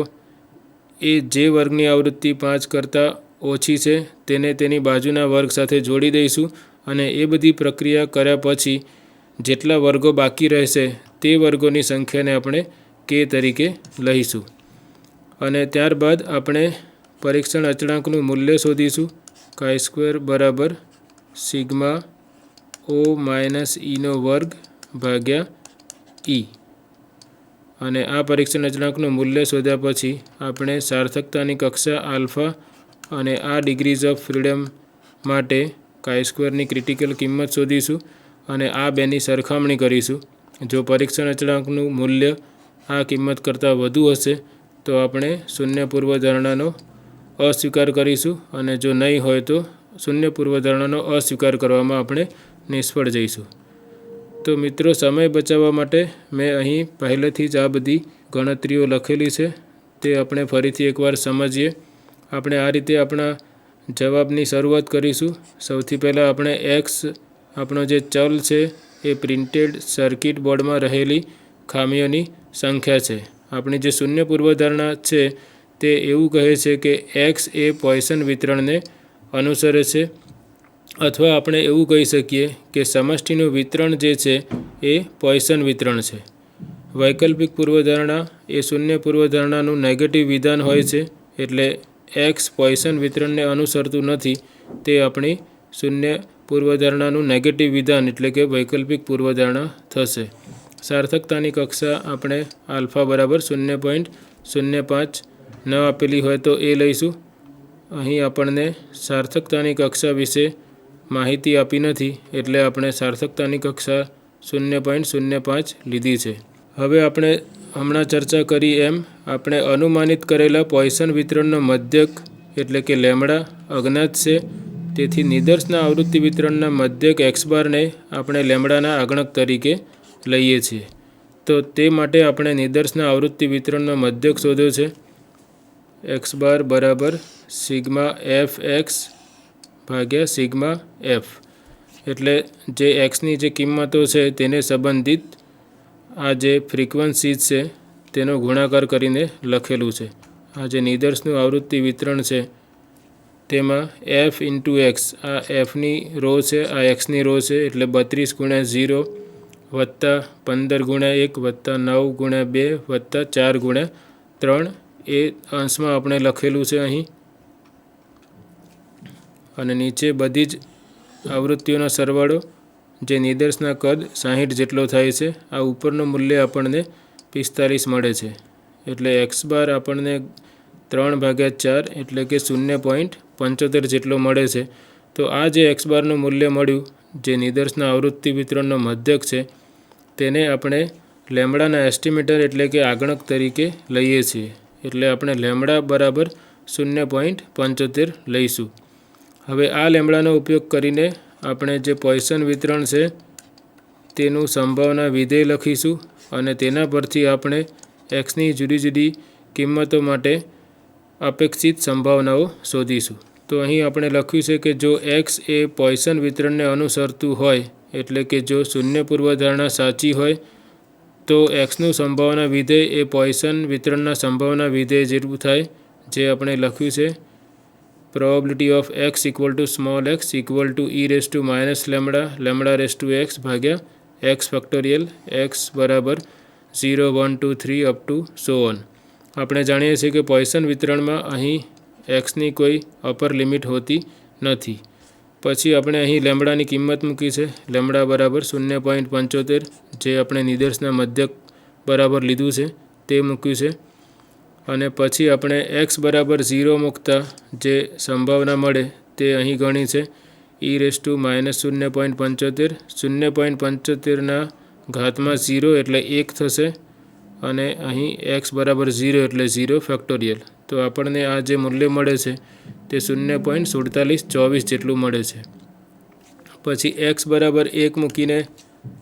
એ જે વર્ગની આવૃત્તિ 5 કરતાં ઓછી છે તેને તેની બાજુના વર્ગ સાથે જોડી દઈશું અને એ બધી પ્રક્રિયા કર્યા પછી જેટલા વર્ગો બાકી રહેશે તે વર્ગોની સંખ્યાને આપણે k તરીકે લઈશું. અને ત્યારબાદ આપણે પરીક્ષણ અચળાંકનું મૂલ્ય શોધીશું. chi² બરાબર સિગ્મા o - e નો વર્ગ ભાગ્યા e. અને આ પરીક્ષણ અચળાંકનું મૂલ્ય શોધ્યા પછી આપણે સાર્થકતાની કક્ષા આલ્ફા અને આ ડિગ્રીઝ ઓફ ફ્રીડમ માટે chi² ની ક્રિટિકલ કિંમત શોધીશું અને આ બેની સરખામણી કરીશું. જો પરીક્ષણ અચળાંકનું મૂલ્ય આ કિંમત કરતાં વધુ હશે તો આપણે શૂન્ય પૂર્વધારણાનો અસ્વીકાર કરીશું અને જો નહીં હોય તો શૂન્ય પૂર્વધારણાનો અસ્વીકાર કરવામાં આપણે નિષ્ફળ જઈશું. તો મિત્રો, સમય બચાવવા માટે મેં અહીં પહેલેથી જ આ બધી ગણતરીઓ લખેલી છે, તે આપણે ફરીથી એકવાર સમજીએ. આપણે આ રીતે આપણા જવાબની શરૂઆત કરીશું. સૌથી પહેલાં આપણે એક્સ, આપણો જે ચલ છે એ પ્રિન્ટેડ સર્કિટ બોર્ડમાં રહેલી ખામીઓની સંખ્યા છે. આપણી જે શૂન્ય પૂર્વધારણા છે તે એવું કહે છે કે એક્સ એ પોઇસન વિતરણને અનુસરે છે, અથવા આપણે એવું કહી શકીએ કે સમષ્ટિનું વિતરણ જે છે એ પોઇસન વિતરણ છે. વૈકલ્પિક પૂર્વધારણા એ શૂન્ય પૂર્વધારણાનું નેગેટિવ વિધાન હોય છે, એટલે એક્સ પોઇસન વિતરણને અનુસરતું નથી તે આપણી શૂન્ય પૂર્વધારણાનું નેગેટિવ વિધાન એટલે કે વૈકલ્પિક પૂર્વધારણા થશે. સાર્થકતાની કક્ષા આપણે આલ્ફા બરાબર 0.05 ન આપેલી હોય તો એ લઈશું. અહીં આપણને સાર્થકતાની કક્ષા વિશે માહિતી આપી નથી એટલે આપણે સાર્થકતાની કક્ષા 0.05 લીધી છે. હવે આપણે હમણાં ચર્ચા કરી એમ આપણે અનુમાનિત કરેલા પોઇસન વિતરણનો મધ્યક એટલે કે લેમ્બડા અજ્ઞાત છે. તેથી નિદર્શના આવૃત્તિ વિતરણના મધ્યક x બારને આપણે લેમ્બડાના આગણક તરીકે લઈએ છીએ. તો તે માટે આપણે નિદર્શના આવૃત્તિ વિતરણનો મધ્યક શોધ્યો છે. એક્સ બાર બરાબર સિગ્મા એફ એક્સ ભાગ્યા સિગ્મા એફ, એટલે જે એક્સની જે કિંમતો છે તેને સંબંધિત આ જે ફ્રીક્વન્સીઝ છે તેનો ગુણાકાર કરીને લખેલું છે. આ જે નિદર્શનું આવૃત્તિ વિતરણ છે તેમાં એફ ઇન્ટુ એક્સ, આ એફની રો છે, આ એક્સની રો છે, એટલે 32 ગુણ્યા 0 વત્તા 15 ગુણ્યા 1 વત્તા 9 ગુણ્યા 2 વત્તા 4 ગુણ્યા 3 એ અંશમાં આપણે લખેલું છે અહીં. અને નીચે બધી જ આવૃત્તિઓનો સરવાળો જે નિદર્શના કદ 60 જેટલો થાય છે. આ ઉપરનું મૂલ્ય આપણને 45 મળે છે, એટલે એક્સ બાર આપણને 3/4 એટલે કે 0.75 જેટલો મળે છે. તો આ જે એક્સ બારનું મૂલ્ય મળ્યું જે નિદર્શના આવૃત્તિ વિતરણનો મધ્યક છે તેને આપણે લેમ્બડાના એસ્ટિમેટર એટલે કે આગણક તરીકે લઈએ છીએ, એટલે આપણે લેમ્બડા બરાબર 0.75 લઈશું. હવે આ લેમ્બડાનો ઉપયોગ કરીને આપણે જે પોઇસન વિતરણ છે તેનું સંભાવના વિધેય લખીશું અને તેના પરથી આપણે એક્સની જુદી જુદી કિંમતો માટે અપેક્ષિત સંભાવનાઓ શોધીશું. તો અહીં આપણે લખ્યું છે કે જો એક્સ એ પોઇસન વિતરણને અનુસરતું હોય, એટલે કે જો શૂન્ય પૂર્વધારણા સાચી હોય તો એક્સનું સંભાવના વિધેય એ પોઇસન વિતરણના સંભાવના વિધેય જેટલું થાય, જે આપણે લખ્યું છે probability of x equal to small x equal to e raise to minus lambda lambda raise to x ભાગ્યા એક્સ ફેક્ટોરિયલ એક્સ બરાબર 0 1 2 3 અપ ટુ સો ઓન. આપણે જાણીએ છીએ કે પોઇસન વિતરણમાં અહીં એક્સની કોઈ અપર લિમિટ હોતી નથી. પછી આપણે અહીં લેમ્બડાની કિંમત મૂકી છે, લેમ્બડા બરાબર 0.75 જે આપણે નિદર્શના મધ્યક બરાબર લીધું છે તે મૂક્યું છે. અને પછી આપણે એક્સ બરાબર 0 મૂકતા જે સંભાવના મળે તે અહીં ગણી છે ઈ રેસ ટુ માઇનસ 0.75 0.75ના ઘાતમાં 0 એટલે 1 થશે અને અહીં એક્સ બરાબર 0 એટલે 0 ફેક્ટોરિયલ. તો આપણને આ જે મૂલ્ય મળે છે તે 0.4724 જેટલું મળે છે. પછી એક્સ બરાબર 1 મૂકીને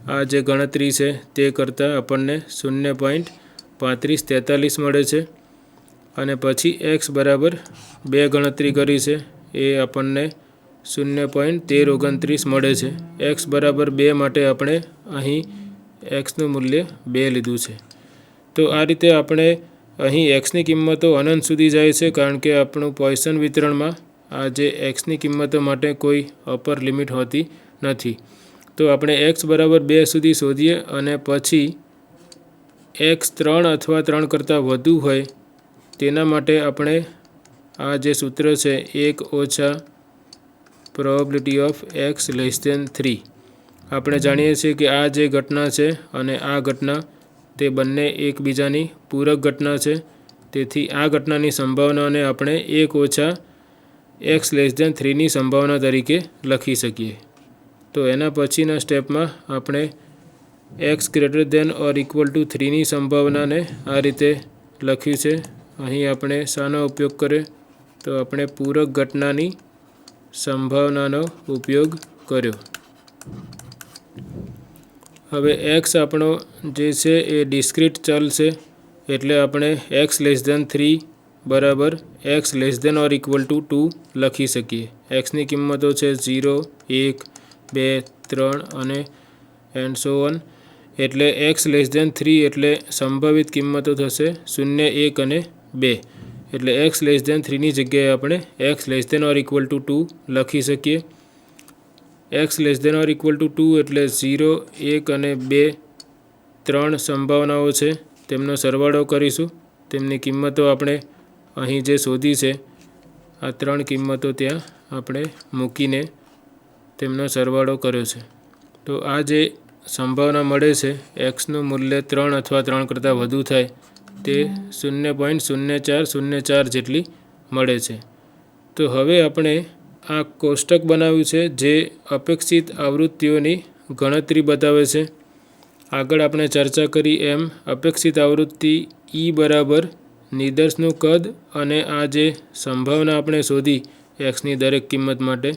આ જે ગણતરી છે તે કરતાં આપણને 0.3543 મળે છે. અને પછી એક્સ બરાબર 2 ગણતરી કરી છે એ આપણને 0.1329 મળે છે. એક્સ બરાબર 2 માટે આપણે અહીં એક્સનું મૂલ્ય 2 લીધું છે. તો આ રીતે આપણે અહીં એક્સની કિંમતો અનંત સુધી જાય છે, કારણ કે આપણું પોઇસન વિતરણમાં આ જે એક્સની કિંમતો માટે કોઈ અપર લિમિટ હોતી નથી. તો આપણે એક્સ બરાબર 2 સુધી શોધીએ અને પછી એક્સ 3 અથવા 3 કરતાં વધુ હોય તેના માટે આપણે આ જે સૂત્ર છે 1 ઓછા probability of X less than 3. આપણે જાણીએ છીએ કે આ જે ઘટના છે અને આ ઘટના તે બંને એકબીજાની પૂરક ઘટના છે. તેથી આ ઘટનાની સંભાવનાને આપણે 1 ઓછા એક્સ લેસ ધેન 3ની સંભાવના તરીકે લખી શકીએ. તો એના પછીના સ્ટેપમાં આપણે x greater than or equal to 3ની સંભાવનાને આ રીતે લખ્યું છે. અહીં આપણે શાનો ઉપયોગ કર્યો? તો આપણે પૂરક ઘટનાની સંભાવનાનો ઉપયોગ કર્યો. હવે એક્સ આપણો જે છે એ ડિસ્ક્રીટ ચલ છે, એટલે આપણે એક્સ લેસ ધેન 3 બરાબર X less than or equal to 2 લખી શકીએ. એક્સની કિંમતો છે 0 1 2 3 અને એન્ડ સો ઓન. એટલે એક્સ લેસ ધેન 3 એટલે સંભવિત કિંમતો થશે 0 1 અને 2. એટલે એક્સ લેસ ધેન 3ની જગ્યાએ આપણે X less than or equal to 2 લખી શકીએ. X less than or equal to 2 એટલે 0 1 અને 2 3 સંભાવનાઓ છે, તેમનો સરવાળો કરીશું. તેમની કિંમતો આપણે અહીં જે શોધી છે આ 3 કિંમતો ત્યાં આપણે મૂકીને તેમનો સરવાળો કર્યો છે. તો આ જે સંભાવના મળે છે એક્સનું મૂલ્ય 3 અથવા 3 કરતાં વધુ થાય તે 0.0404 જેટલી મળે છે. તો હવે આપણે આ કોષ્ટક બનાવ્યું છે જે અપેક્ષિત આવૃત્તિઓની ગણતરી બતાવે છે. આગળ આપણે ચર્ચા કરી એમ અપેક્ષિત આવૃત્તિ ઈ બરાબર નિદર્શનું કદ અને આ જે સંભાવના આપણે શોધી એક્સની દરેક કિંમત માટે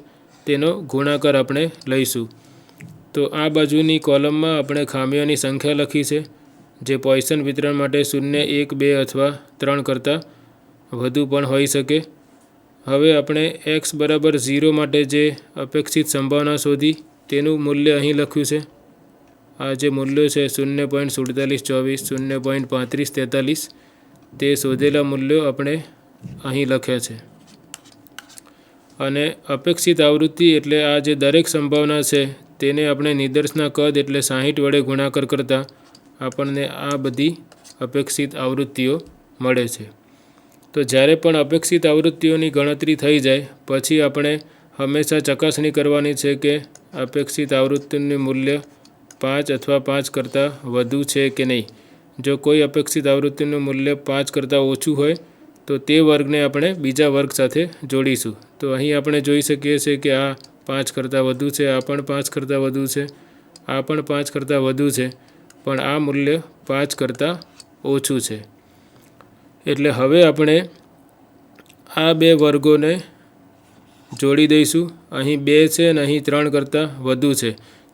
તેનો ગુણાકાર આપણે લઈશું. તો આ બાજુની કોલમમાં આપણે ખામીઓની સંખ્યા લખી છે, જે પોઇસન વિતરણ માટે 0, 1, 2 અથવા 3 કરતાં વધુ પણ હોઈ શકે. હવે આપણે x બરાબર 0 માટે જે અપેક્ષિત સંભાવના શોધી તેનું મૂલ્ય અહીં લખ્યું છે. આ જે મૂલ્યો છે 0.4724, 0.3543 તે શોધેલા મૂલ્યો આપણે અહીં લખ્યા છે. અને અપેક્ષિત આવૃત્તિ એટલે આ જે દરેક સંભાવના છે તેને આપણે નિદર્શના કદ એટલે 60 વડે ગુણાકાર કરતાં આપણને આ બધી અપેક્ષિત આવૃત્તિઓ મળે છે. તો જ્યારે પણ અપેક્ષિત આવૃત્તિઓની ગણતરી થઈ જાય પછી આપણે હંમેશા ચકાસણી કરવાની છે કે અપેક્ષિત આવૃત્તિનું મૂલ્ય 5 અથવા 5 કરતાં વધુ છે કે નહીં. જો કોઈ અપેક્ષિત આવૃત્તિનું મૂલ્ય 5 કરતાં ઓછું હોય તો તે વર્ગને આપણે બીજા વર્ગ સાથે જોડીશું. તો અહીં આપણે જોઈ શકીએ છીએ કે આ 5 કરતાં વધુ છે, આ પણ 5 કરતાં વધુ છે, આ પણ 5 કરતાં વધુ છે, પણ આ મૂલ્ય 5 કરતાં ઓછું છે. એટલે હવે આપણે આ બે વર્ગોને જોડી દઈશું. અહીં 2 છે અને અહીં 3 કરતાં વધુ છે.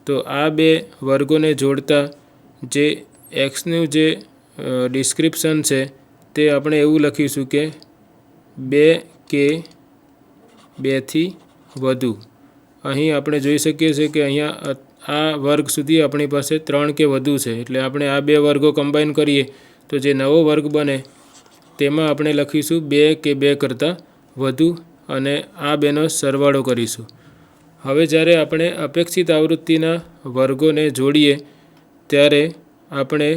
તો આ બે વર્ગોને જોડતા જે એક્સનું જે ડિસ્ક્રિપ્શન છે તે આપણે એવું લખીશું કે 2 કે 2 થી વધુ. અહીં આપણે જોઈ શકીએ છીએ કે અહીંયા આ વર્ગ સુધી આપણી પાસે 3 કે વધુ છે. એટલે આપણે આ બે વર્ગો કમ્બાઈન કરીએ તો જે નવો વર્ગ બને તેમાં આપણે લખીશું 2 કે 2 કરતાં વધુ અને આ બેનો સરવાળો કરીશું. હવે જ્યારે આપણે અપેક્ષિત આવૃત્તિના વર્ગોને જોડીએ ત્યારે આપણે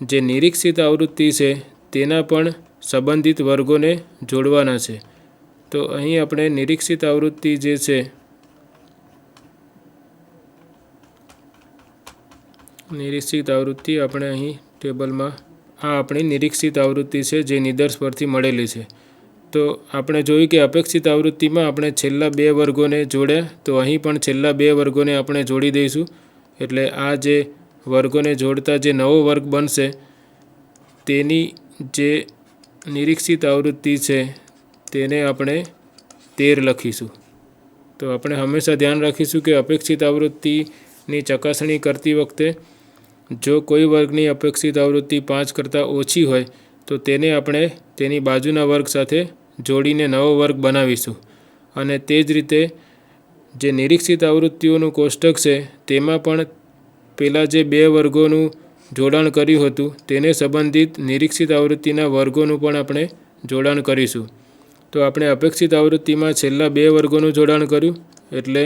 જે નિરીક્ષિત આવૃત્તિ છે તેના પણ સંબંધિત વર્ગોને જોડવાના છે. તો અહીં આપણે નિરીક્ષિત આવૃત્તિ જે છે નિરીક્ષિત આવૃત્તિ આપણે અહીં ટેબલમાં આ આપણી નિરીક્ષિત આવૃત્તિ છે જે નિદર્શ પરથી મળેલી છે. તો આપણે જોયું કે અપેક્ષિત આવૃત્તિમાં આપણે છેલ્લા બે વર્ગોને જોડ્યા, તો અહીં પણ છેલ્લા બે વર્ગોને આપણે જોડી દઈશું. એટલે આ જે વર્ગોને જોડતા જે નવો વર્ગ બનશે તેની જે નિરીક્ષિત આવૃત્તિ છે તેને આપણે 13 લખીશું. તો આપણે હંમેશા ધ્યાન રાખીશું કે અપેક્ષિત આવૃત્તિની ચકાસણી કરતી વખતે જો કોઈ વર્ગની અપેક્ષિત આવૃત્તિ 5 કરતાં ઓછી હોય તો તેને આપણે તેની બાજુના વર્ગ સાથે જોડીને નવો વર્ગ બનાવીશું. અને તે જ રીતે જે નિરીક્ષિત આવૃત્તિઓનું કોષ્ટક છે તેમાં પણ પેલા જે બે વર્ગોનું જોડાણ કર્યું હતું તેને સંબંધિત નિરીક્ષિત આવૃત્તિના વર્ગોનું પણ આપણે જોડાણ કરીશું. તો આપણે અપેક્ષિત આવૃત્તિમાં છેલ્લા બે વર્ગોનું જોડાણ કર્યું એટલે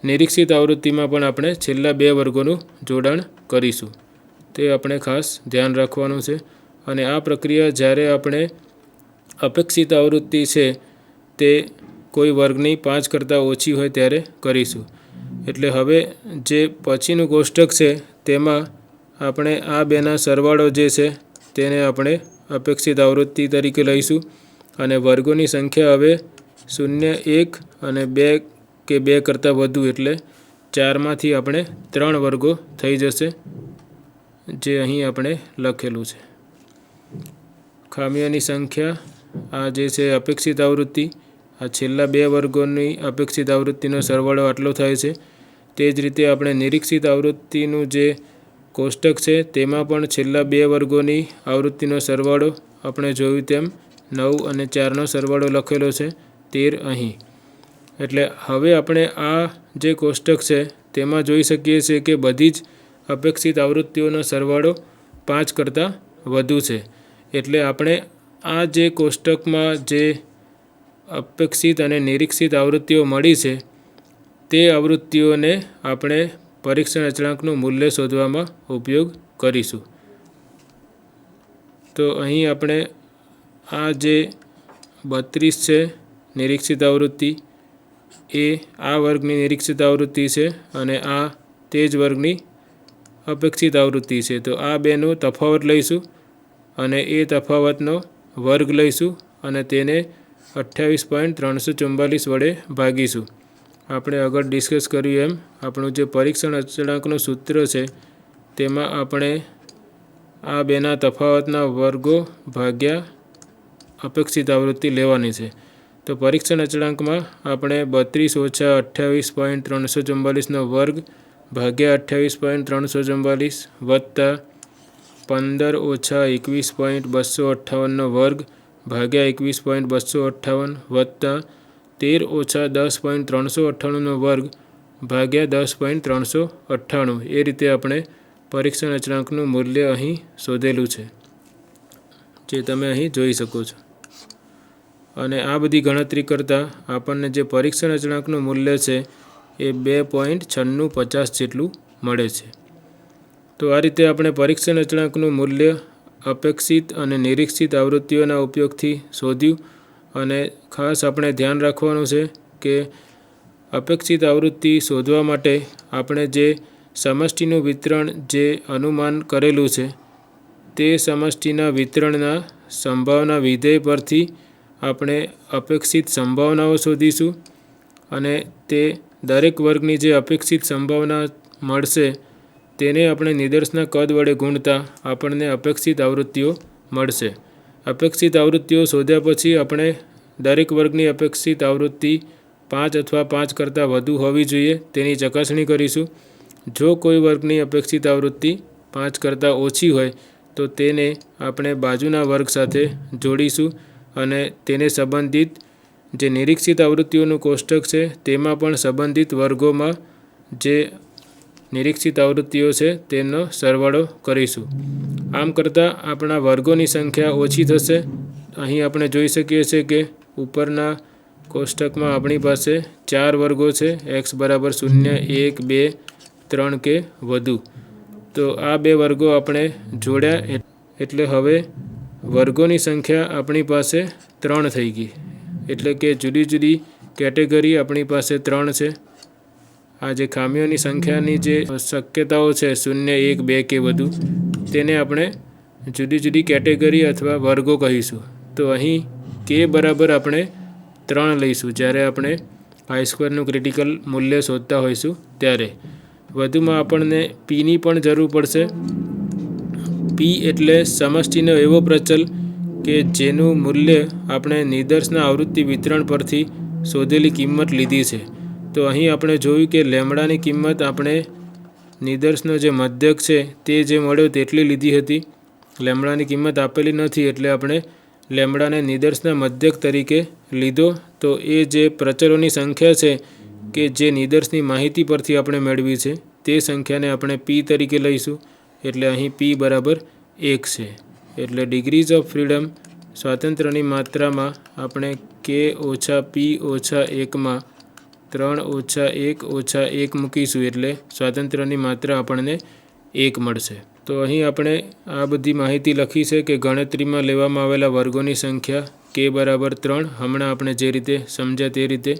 નિરીક્ષિત આવૃત્તિમાં પણ આપણે છેલ્લા બે વર્ગોનું જોડાણ કરીશું. તે આપણે ખાસ ધ્યાન રાખવાનું છે. અને આ પ્રક્રિયા જ્યારે આપણે અપેક્ષિત આવૃત્તિ છે તે કોઈ વર્ગની 5 કરતાં ઓછી હોય ત્યારે કરીશું. એટલે હવે જે પછીનું કોષ્ટક છે તેમાં આપણે આ બેના સરવાળો જે છે તેને આપણે અપેક્ષિત આવૃત્તિ તરીકે લઈશું. અને વર્ગોની સંખ્યા હવે 0, 1 અને 2 કે 2 કરતાં વધુ એટલે 4માંથી આપણે 3 વર્ગો થઈ જશે જે અહીં આપણે લખેલું છે. ખામીઓની સંખ્યા આ જે છે અપેક્ષિત આવૃત્તિ, આ છેલ્લા બે વર્ગોની અપેક્ષિત આવૃત્તિનો સરવાળો આટલો થાય છે. તે જ રીતે આપણે નિરીક્ષિત આવૃત્તિનું જે કોષ્ટક છે તેમાં પણ છેલ્લા બે વર્ગોની આવૃત્તિનો સરવાળો આપણે જોયું તેમ 9 અને 4નો સરવાળો લખેલો છે, 13 અહીં. એટલે હવે આપણે આ જે કોષ્ટક છે તેમાં જોઈ શકીએ છીએ કે બધી જ અપેક્ષિત આવૃત્તિઓનો સરવાળો 5 કરતાં વધુ છે. એટલે આપણે આ જે કોષ્ટકમાં જે અપેક્ષિત અને નિરીક્ષિત આવૃત્તિઓ મળી છે તે આવૃત્તિઓને આપણે પરીક્ષણ અચળાંકનું મૂલ્ય શોધવામાં ઉપયોગ કરીશું. તો અહીં આપણે આ જે 32 છે નિરીક્ષિત આવૃત્તિ એ આ વર્ગની નિરીક્ષિત આવૃત્તિ છે અને આ તે જ વર્ગની અપેક્ષિત આવૃત્તિ છે. તો આ બેનો તફાવત લઈશું અને એ તફાવતનો વર્ગ લઈશું અને તેને 28.344 વડે ભાગીશું. આપણે આગળ ડિસ્કસ કર્યું એમ આપણું જે પરીક્ષણ અચળાંકનું સૂત્ર છે તેમાં આપણે આ બેના તફાવતના વર્ગો ભાગ્યા અપેક્ષિત આવૃત્તિ લેવાની છે. તો પરીક્ષણ અચળાંકમાં આપણે 32 - 28.344નો વર્ગ ભાગ્યા 28.344 વત્તા 15 ઓછા 21.258 વર્ગ ભાગ્યા 21.258 વત્તા 13 ઓછા 10.398 વર્ગ ભાગ્યા 10.398 એ રીતે આપણે પરીક્ષણ અચળાંકનું મૂલ્ય અહીં શોધેલું છે, જે તમે અહીં જોઈ શકો છો. અને આ બધી ગણતરી કરતાં આપણને જે પરીક્ષણ અચળાંકનું મૂલ્ય છે એ 2.9650 જેટલું મળે છે. તો આ રીતે આપણે પરીક્ષણ અચળાંકનું મૂલ્ય અપેક્ષિત અને નિરીક્ષિત આવૃત્તિઓના ઉપયોગથી શોધ્યું. અને ખાસ આપણે ધ્યાન રાખવાનું છે કે અપેક્ષિત આવૃત્તિ શોધવા માટે આપણે જે સમષ્ટિનું વિતરણ જે અનુમાન કરેલું છે તે સમષ્ટિના વિતરણના સંભાવના વિધેય પરથી આપણે અપેક્ષિત સંભાવનાઓ શોધીશું. અને તે દરેક વર્ગની જે અપેક્ષિત સંભાવના મળશે તેને આપણે નિદર્શના કદ વડે ગુણતા આપણને અપેક્ષિત આવૃત્તિઓ મળશે. અપેક્ષિત આવૃત્તિઓ શોધ્યા પછી આપણે દરેક વર્ગની અપેક્ષિત આવૃત્તિ 5 અથવા 5 કરતાં વધુ હોવી જોઈએ તેની ચકાસણી કરીશું. જો કોઈ વર્ગની અપેક્ષિત આવૃત્તિ 5 કરતાં ઓછી હોય તો તેને આપણે બાજુના વર્ગ સાથે જોડીશું અને તેને સંબંધિત જે નિરીક્ષિત આવૃત્તિઓનું કોષ્ટક છે તેમાં પણ સંબંધિત વર્ગોમાં જે નિરીક્ષિત આવૃત્તિઓ છે તેનો સરવાળો કરીશું. આમ કરતાં આપણા વર્ગોની સંખ્યા ઓછી થશે. અહીં આપણે જોઈ શકીએ છીએ કે ઉપરના કોષ્ટકમાં આપણી પાસે 4 વર્ગો છે, x બરાબર 0, 1, 2, 3 કે વધુ. તો આ 2 વર્ગો આપણે જોડ્યા એટલે હવે વર્ગોની સંખ્યા આપણી પાસે 3 થઈ ગઈ. એટલે કે જુદી જુદી કેટેગરી આપણી પાસે 3 છે. આ જે ખામીઓની સંખ્યાની જે શક્યતાઓ છે 0, 1, 2 કે વધુ તેને આપણે જુદી જુદી કેટેગરી અથવા વર્ગો કહીશું. તો અહીં k બરાબર આપણે 3 લઈશું જ્યારે આપણે I² ક્રિટિકલ મૂલ્ય શોધતા હોઈશું ત્યારે. વધુમાં આપણને પીની પણ જરૂર પડશે. પી એટલે સમષ્ટિનો એવો પ્રચલ કે જેનું મૂલ્ય આપણે નિદર્શના આવૃત્તિ વિતરણ પરથી શોધેલી કિંમત લીધી છે. તો અહીં આપણે જોયું કે લેમ્બડાની કિંમત આપણે નિદર્શનો જે મધ્યક છે તે જે મળ્યો તેટલી લીધી હતી. લેમ્બડાની કિંમત આપેલી નથી એટલે આપણે લેમ્બડાને નિદર્શના મધ્યક તરીકે લીધો. તો એ જે પ્રચલોની સંખ્યા છે કે જે નિદર્શની માહિતી પરથી આપણે મેળવી છે તે સંખ્યાને આપણે પી તરીકે લઈશું. એટલે અહીં પી બરાબર 1 છે. એટલે ડિગ્રીઝ ઓફ ફ્રીડમ સ્વાતંત્ર્યની માત્રામાં આપણે k ઓછા p ઓછા 1માં 3 ઓછા 1 ઓછા 1 મૂકીશું એટલે સ્વાતંત્ર્યની માત્રા આપણને 1 મળશે. તો અહીં આપણે આ બધી માહિતી લખી છે કે ગણતરીમાં લેવામાં આવેલા વર્ગોની સંખ્યા k બરાબર 3. હમણાં આપણે જે રીતે સમજ્યા તે રીતે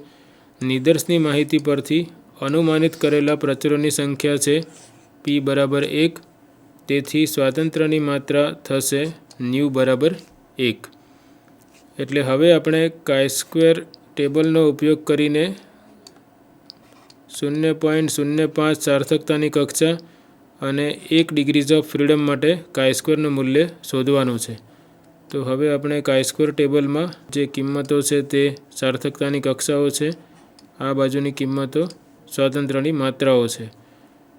નિદર્શની માહિતી પરથી અનુમાનિત કરેલા પ્રચલોની સંખ્યા છે p બરાબર 1. તેથી સ્વાતંત્ર્યની માત્રા થશે ન્યૂ બરાબર 1. એટલે હવે આપણે chi² ટેબલનો ઉપયોગ કરીને 0.05 સાર્થકતાની કક્ષા અને 1 ડિગ્રીઝ ઓફ ફ્રીડમ માટે chi² મૂલ્ય શોધવાનું છે. તો હવે આપણે chi² ટેબલમાં જે કિંમતો છે તે સાર્થકતાની કક્ષાઓ છે. આ બાજુની કિંમતો સ્વાતંત્ર્યની માત્રાઓ છે.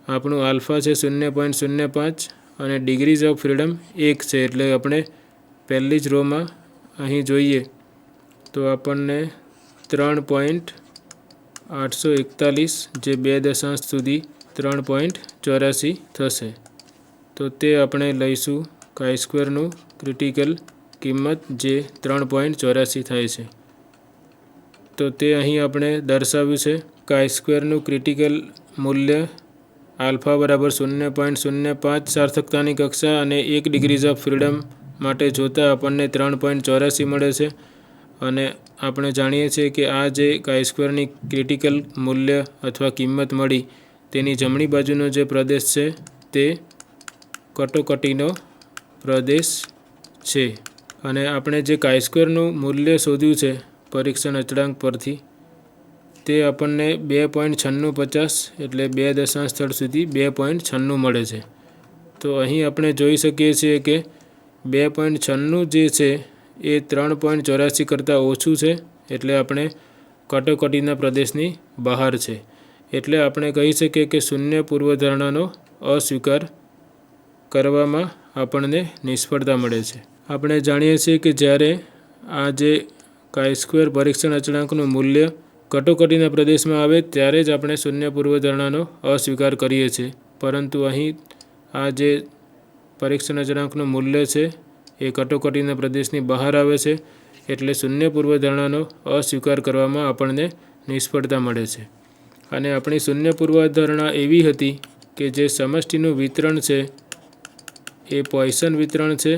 આપણું આલ્ફા છે 0.05 અને ડિગ્રીઝ ઓફ ફ્રીડમ 1 છે. એટલે આપણે પહેલી જ રોમાં અહીં જોઈએ તો આપણને 3.841 જે 2 દશાંશ સુધી 3.84 થશે. તો તે આપણે લઈશું chi² ક્રિટિકલ કિંમત જે 3.84 થાય છે. તો તે અહીં આપણે દર્શાવ્યું છે. chi² ક્રિટિકલ મૂલ્ય આલ્ફા બરાબર 0.05 સાર્થકતાની કક્ષા અને 1 ડિગ્રીઝ ઓફ ફ્રીડમ માટે જોતાં આપણને 3.84 મળે છે. અને આપણે જાણીએ છીએ કે આ જે chi² ક્રિટિકલ મૂલ્ય અથવા કિંમત મળી તેની જમણી બાજુનો જે પ્રદેશ છે તે કટોકટીનો પ્રદેશ છે. અને આપણે જે chi² મૂલ્ય શોધ્યું છે પરીક્ષણ અચળાંક પરથી તે આપણને 2.9650 એટલે 2 દશાંશ સ્થળ સુધી 2.96 મળે છે. તો અહીં આપણે જોઈ શકીએ છીએ કે 2.96 જે છે એ 3.84 કરતાં ઓછું છે. એટલે આપણે કટોકટીના પ્રદેશની બહાર છે. એટલે આપણે કહી શકીએ કે શૂન્ય પૂર્વધારણાનો અસ્વીકાર કરવામાં આપણને નિષ્ફળતા મળે છે. આપણે જાણીએ છીએ કે જ્યારે આ જે chi-square પરીક્ષણ અચળાંકનું મૂલ્ય કટોકટીના પ્રદેશમાં આવે ત્યારે જ આપણે શૂન્ય પૂર્વધારણાનો અસ્વીકાર કરીએ છીએ, પરંતુ અહીં આ જે પરીક્ષણ અચળાંકનું મૂલ્ય છે એ કટોકટીના પ્રદેશની બહાર આવે છે, એટલે શૂન્ય પૂર્વધારણાનો અસ્વીકાર કરવામાં આપણને નિષ્ફળતા મળે છે. અને આપણી શૂન્ય પૂર્વધારણા એવી હતી કે જે સમષ્ટિનું વિતરણ છે એ પોઇસન વિતરણ છે,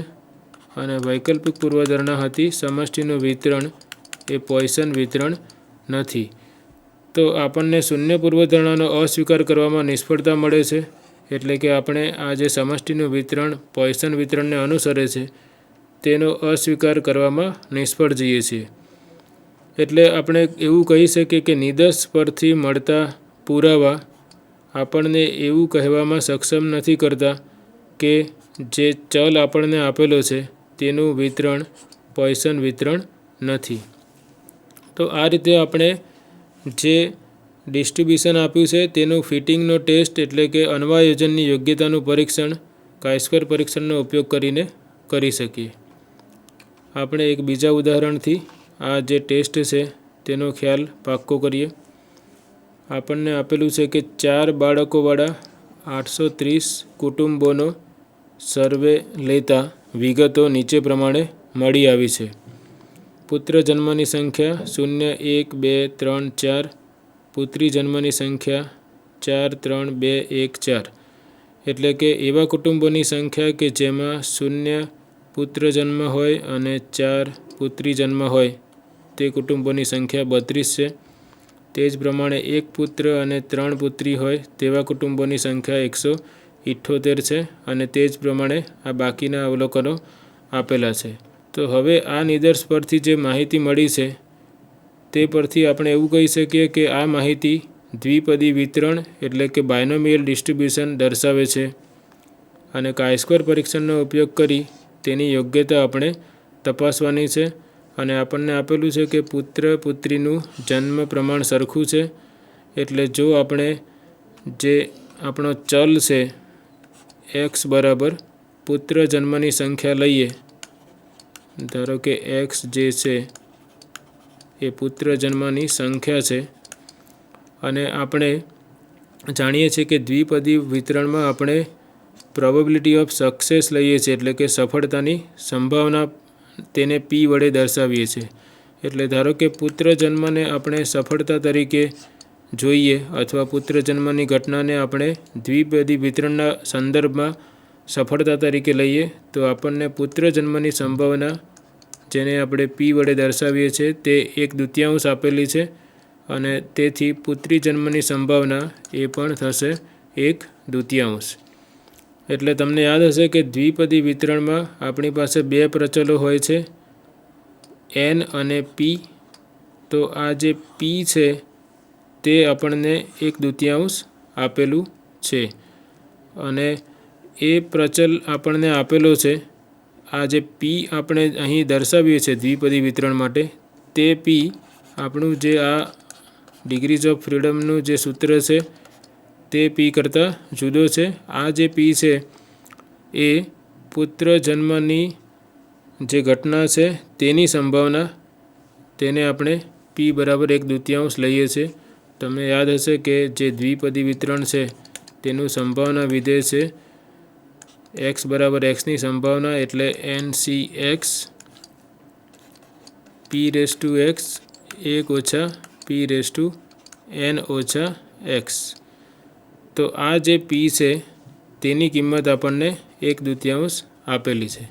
અને વૈકલ્પિક પૂર્વધારણા હતી સમષ્ટિનું વિતરણ એ પોઇસન વિતરણ નથી. તો આપણને શૂન્ય પૂર્વધારણાનો અસ્વીકાર કરવામાં નિષ્ફળતા મળે છે, એટલે કે આપણે આ જે સમષ્ટિનું વિતરણ પોઇસન વિતરણને અનુસરે છે તેનો અસ્વીકાર કરવામાં નિષ્ફળ જઈએ છીએ. એટલે આપણે એવું કહી શકીએ કે નિદર્શ પરથી મળતા પુરાવા આપણને એવું કહેવામાં સક્ષમ નથી કરતા કે જે ચલ આપણને આપેલો છે તેનું વિતરણ પોઇસન વિતરણ નથી. તો આ રીતે આપણે જે ડિસ્ટ્રીબ્યુશન આપ્યું છે તેનું ફિટિંગનો ટેસ્ટ એટલે કે અન્વયોજનની યોગ્યતાનું પરીક્ષણ chi-square પરીક્ષણનો ઉપયોગ કરીને કરી શકીએ. આપણે એક બીજા ઉદાહરણથી આ જે ટેસ્ટ છે તેનો ખ્યાલ પાક્કો કરીએ. આપણને આપેલું છે કે 4 બાળકોવાળા 830 કુટુંબોનો સર્વે લેતા વિગતો નીચે પ્રમાણે મળી આવી છે. પુત્ર જન્મની સંખ્યા 0, 1, 2, 3, 4. પુત્રી જન્મની સંખ્યા 4, 3, 2, 1, 4. એટલે કે એવા કુટુંબોની સંખ્યા કે જેમાં 0 પુત્ર જન્મ હોય અને 4 પુત્રી જન્મ હોય તે કુટુંબોની સંખ્યા 32 છે. તે જ પ્રમાણે 1 પુત્ર અને 3 પુત્રી હોય તેવા કુટુંબોની સંખ્યા 178 છે, અને તે જ પ્રમાણે આ બાકીના અવલોકનો આપેલા છે. તો હવે આ નિદર્શ પરથી જે માહિતી મળી છે તે પરથી આપણે એવું કહી શકીએ કે આ માહિતી દ્વિપદી વિતરણ એટલે કે બાયનોમિયલ ડિસ્ટ્રીબ્યુશન દર્શાવે છે, અને chi-square પરીક્ષણનો ઉપયોગ કરી તેની યોગ્યતા આપણે તપાસવાની છે. અને આપણને આપેલું છે કે પુત્ર પુત્રીનું જન્મ પ્રમાણ સરખું છે, એટલે જો આપણે જે આપણો ચલ છે x બરાબર પુત્ર જન્મની સંખ્યા લઈએ, ધારો કે x જે છે એ પુત્ર જન્મની સંખ્યા છે, અને આપણે જાણીએ છીએ કે દ્વિપદી વિતરણમાં આપણે પ્રોબેબિલિટી ઓફ સક્સેસ લઈએ છીએ, એટલે કે સફળતાની સંભાવના તેને p વડે દર્શાવીએ છીએ. એટલે ધારો કે પુત્ર જન્મને આપણે સફળતા તરીકે જોઈએ, અથવા પુત્ર જન્મની ઘટનાને આપણે દ્વિપદી વિતરણના સંદર્ભમાં સફળતા તરીકે લઈએ, તો આપણને પુત્ર જન્મની સંભાવના જેને આપણે p વડે દર્શાવીએ છીએ તે 1/2 આપેલી છે, અને તેથી પુત્રી જન્મની સંભાવના એ પણ થશે 1/2. એટલે તમને યાદ હશે કે દ્વિપદી વિતરણમાં આપણી પાસે 2 પ્રચલો હોય છે, n અને p. તો આ જે p છે તે આપણને 1/2 આપેલું છે, અને એ પ્રચલ આપણને આપેલો છે. આ જે p આપણે અહીં દર્શાવીએ છીએ દ્વિપદી વિતરણ માટે, તે p આપણું જે આ ડિગ્રીઝ ઓફ ફ્રીડમનું જે સૂત્ર છે તે p કરતાં જુદો છે. આ જે p છે એ પુત્ર જન્મની જે ઘટના છે તેની સંભાવના, તેને આપણે p બરાબર 1/2 લઈએ છીએ. તમને યાદ હશે કે જે દ્વિપદી વિતરણ છે તેનું સંભાવના વિધેય છે x બરાબર xની સંભાવના, એટલે NCx p⁻x 1 - p⁻n - x. તો આ જે p છે તેની કિંમત આપણને 1/2 આપેલી છે.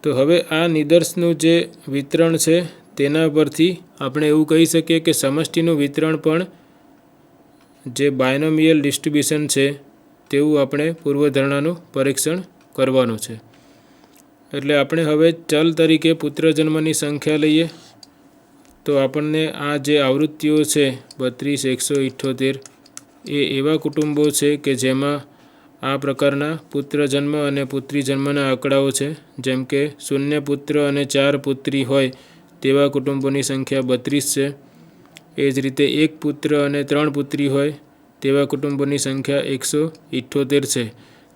તો હવે આ નિદર્શનું જે વિતરણ છે તેના પરથી આપણે એવું કહી શકીએ કે સમષ્ટિનું વિતરણ પણ જે બાયનોમિયલ ડિસ્ટ્રીબ્યુશન છે તેવું આપણે પૂર્વધારણાનું પરીક્ષણ કરવાનું છે. એટલે આપણે હવે ચલ તરીકે પુત્ર જન્મની સંખ્યા લઈએ, તો આપણને આ જે આવૃત્તિઓ છે 32, 178 એ એવા કુટુંબો છે કે જેમાં આ પ્રકારના પુત્ર જન્મ અને પુત્રી જન્મના આંકડાઓ છે. જેમ કે 0 પુત્ર અને 4 પુત્રી હોય તેવા કુટુંબોની સંખ્યા 32 છે. એ જ રીતે 1 પુત્ર અને 3 પુત્રી હોય તેવા કુટુંબોની સંખ્યા 178 છે.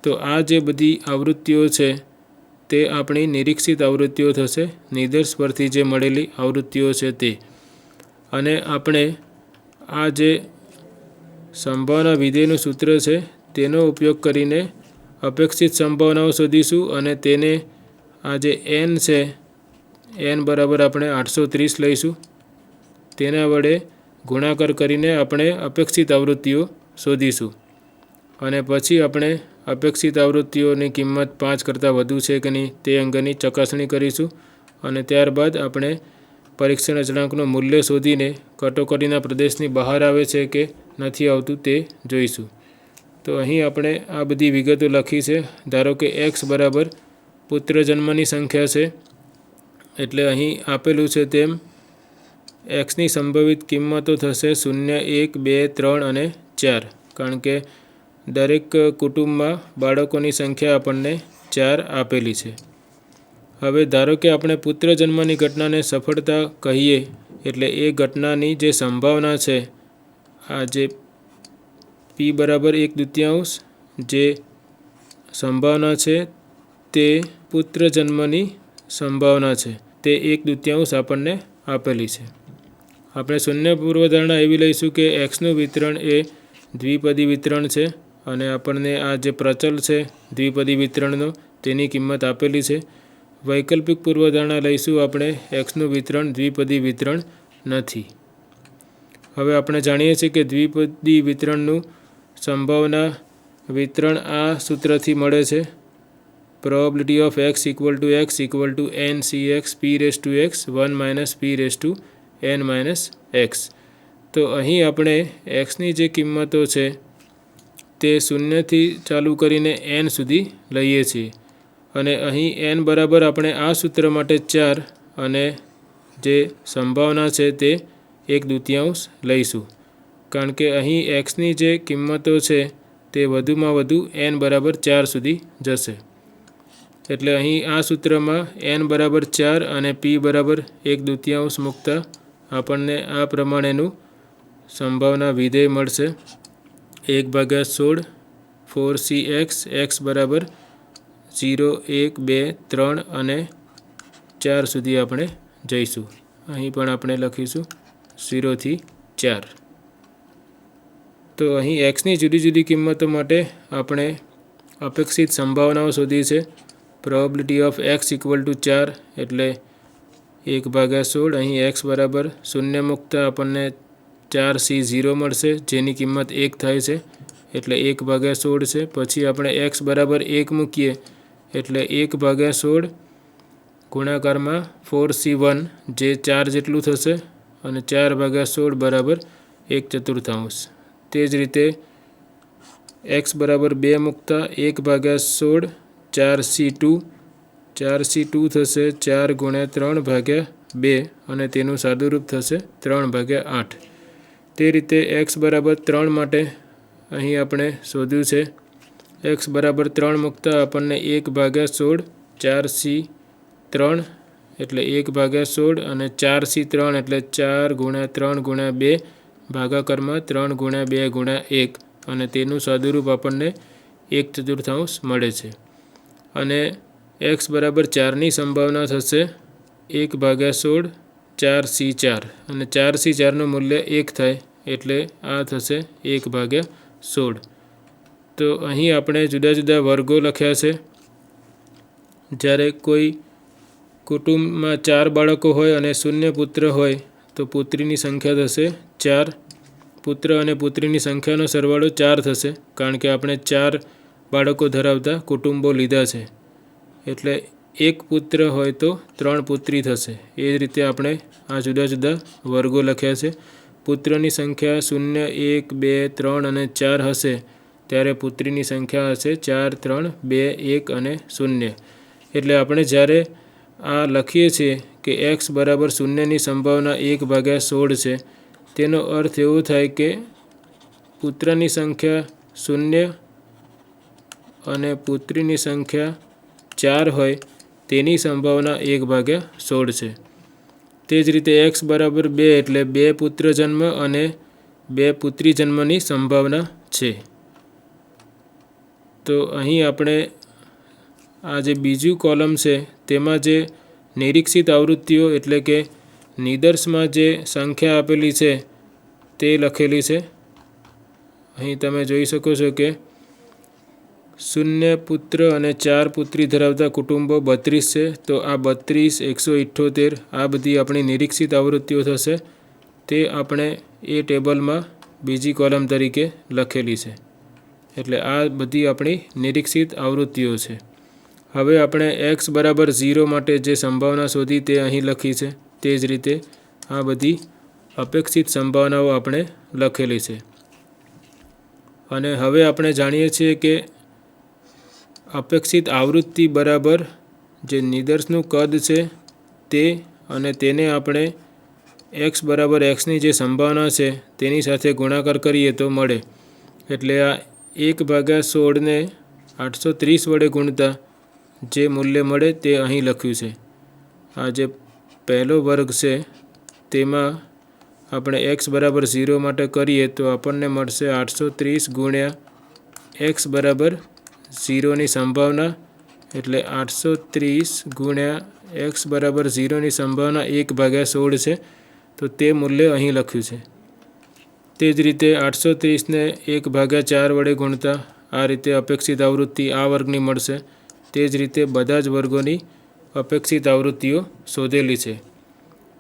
તો આ જે બધી આવૃત્તિઓ છે તે આપણી નિરીક્ષિત આવૃત્તિઓ થશે, નિદર્શ પરથી જે મળેલી આવૃત્તિઓ છે તે. અને આપણે આ જે સંભાવના વિધેયનું સૂત્ર છે તેનો ઉપયોગ કરીને અપેક્ષિત સંભાવનાઓ શોધીશું અને તેને આ જે n છે n બરાબર આપણે 830 લઈશું, તેના વડે ગુણાકાર કરીને આપણે અપેક્ષિત આવૃત્તિઓ શોધીશું. અને પછી આપણે અપેક્ષિત આવૃત્તિઓની કિંમત 5 કરતાં વધુ છે કે નહીં તે અંગેની ચકાસણી કરીશું અને ત્યારબાદ આપણે પરીક્ષણ અચળાંકનું મૂલ્ય શોધીને કટોકટીના પ્રદેશની બહાર આવે છે કે નથી આવતું તે જોઈશું. તો અહીં આપણે આ બધી વિગતો લખી છે. ધારો કે x બરાબર પુત્ર જન્મની સંખ્યા છે, એટલે અહીં આપેલું છે તેમ xની સંભવિત કિંમતો થશે 0, 1, 2, 3 અને 4, કારણ કે દરેક કુટુંબમાં બાળકોની સંખ્યા આપણને 4 આપેલી છે. હવે ધારો કે આપણે પુત્ર જન્મની ઘટનાને સફળતા કહીએ, એટલે એ ઘટનાની જે સંભાવના છે, આ જે p બરાબર 1/2 જે સંભાવના છે તે પુત્ર જન્મની સંભાવના છે તે 1/2 આપણને આપેલી છે. આપણે શૂન્ય પૂર્વધારણા એવી લઈશું કે xનું વિતરણ એ દ્વિપદી વિતરણ છે અને આપણને આ જે પ્રચલ છે દ્વિપદી વિતરણનો તેની કિંમત આપેલી છે. વૈકલ્પિક પૂર્વધારણા લઈશું આપણે xનું વિતરણ દ્વિપદી વિતરણ નથી. હવે આપણે જાણીએ છીએ કે દ્વિપદી વિતરણનું સંભાવના વિતરણ આ સૂત્રથી મળે છે, probability of x = x = NCx p(x) 1 - p(n - x). તો અહીં આપણે xની જે કિંમતો છે તે 0 થી ચાલુ કરીને n સુધી લઈએ છીએ અને અહીં n બરાબર આપણે આ સૂત્ર માટે 4 અને જે સંભાવના છે તે 1/2 લઈશું, કારણ કે અહીં xની જે કિંમતો છે તે વધુમાં વધુ n બરાબર 4 સુધી જશે. એટલે અહીં આ સૂત્રમાં n બરાબર 4 અને p બરાબર 1/2 મૂકતા આપણને આ પ્રમાણેનું સંભાવના વિધેય મળશે, 1/16 4cx x બરાબર 0, 1, 2, 3 અને 4 સુધી આપણે જઈશું. અહીં પણ આપણે લખીશું 0 થી 4. તો અહીં xની જુદી જુદી કિંમતો માટે આપણે અપેક્ષિત સંભાવનાઓ શોધી છે. પ્રોબેબિલિટી ઓફ x = 4 એટલે 1/16. અહીં x બરાબર 0 મૂકતા આપણને 4c0 મળશે, જેની કિંમત 1 થાય છે એટલે 1/16 છે. પછી આપણે x બરાબર 1 મૂકીએ એટલે 1/16 ગુણાકારમાં 4c1 જે 4 જેટલું થશે અને 4/16 બરાબર 1/4. તે જ રીતે x બરાબર 2 મૂકતા 1/16 4c2 થશે 4 × 3/2 અને તેનું સાદુરૂપ થશે 3/8. તે રીતે x બરાબર 3 માટે અહીં આપણે શોધ્યું છે, x બરાબર 3 મૂકતા આપણને 1/16 4c3 એટલે 1/16 અને 4c3 એટલે 4 × 3/2 ભાગાકારમાં 3/2 × 1 અને તેનું સાદુરૂપ આપણને 1/4 મળે છે. અને x બરાબર 4ની સંભાવના થશે 1/16 4c4 અને 4c4નું મૂલ્ય 1 થાય એટલે આ થશે 1/16. તો અહીં આપણે જુદા જુદા વર્ગો લખ્યા છે. જ્યારે કોઈ કુટુંબમાં 4 બાળકો હોય અને 0 પુત્ર હોય તો પુત્રીની સંખ્યા થશે 4. પુત્ર અને પુત્રીની સંખ્યાનો સરવાળો 4 થશે, કારણ કે આપણે 4 બાળકો ધરાવતા કુટુંબો લીધા છે. એટલે 1 પુત્ર હોય તો 3 પુત્રી થશે. એ જ રીતે આપણે આ જુદા જુદા વર્ગો લખ્યા છે. પુત્રની સંખ્યા 0, 1, 2, 3 અને 4 હશે ત્યારે પુત્રીની સંખ્યા હશે 4, 3, 2, 1 અને 0. એટલે આપણે જ્યારે આ લખીએ છીએ કે x બરાબર 0ની સંભાવના 1/16 છે, તેનો અર્થ એવો થાય કે પુત્રની સંખ્યા 0 અને પુત્રીની સંખ્યા 4 હોય તેની સંભાવના 1/16 છે. તે જ રીતે x બરાબર 2 એટલે 2 પુત્ર જન્મ અને 2 પુત્રી જન્મની સંભાવના છે. તો અહીં આપણે આ જે બીજું કોલમ છે તેમાં જે નિરીક્ષિત આવૃત્તિઓ એટલે કે નિદર્શમાં જે સંખ્યા આપેલી છે તે લખેલી છે. અહીં તમે જોઈ શકો છો કે 0 પુત્ર અને 4 પુત્રી ધરાવતા કુટુંબો 32 છે. તો આ 32, 178 આ બધી આપણી નિરીક્ષિત આવૃત્તિઓ થશે. તે આપણે એ ટેબલમાં બીજી કોલમ તરીકે લખેલી છે. એટલે આ બધી આપણી નિરીક્ષિત આવૃત્તિઓ છે. હવે આપણે x બરાબર 0 માટે જે સંભાવના શોધી તે અહીં લખી છે. તે જ રીતે આ બધી અપેક્ષિત સંભાવનાઓ આપણે લખેલી છે. અને હવે આપણે જાણીએ છીએ કે અપેક્ષિત આવૃત્તિ બરાબર જે નિદર્શનું કદ છે તે, અને તેને આપણે x બરાબર xની જે સંભાવના છે તેની સાથે ગુણાકાર કરીએ તો મળે. એટલે આ 1/16 ને 830 વડે ગુણતા જે મૂલ્ય મળે તે અહીં લખ્યું છે. આ જે પહેલો વર્ગ છે તેમાં આપણે x બરાબર 0 માટે કરીએ તો આપણને મળશે 830 ગુણ્યા x બરાબર 0ની સંભાવના. એટલે 830 ગુણ્યા x બરાબર 0ની સંભાવના 1/16 છે. તો તે મૂલ્ય અહીં લખ્યું છે. તે જ રીતે 830ને 1/4 વડે ગુણતા આ રીતે અપેક્ષિત આવૃત્તિ આ વર્ગની મળશે. તે જ રીતે બધા જ વર્ગોની અપેક્ષિત આવૃત્તિઓ શોધેલી છે.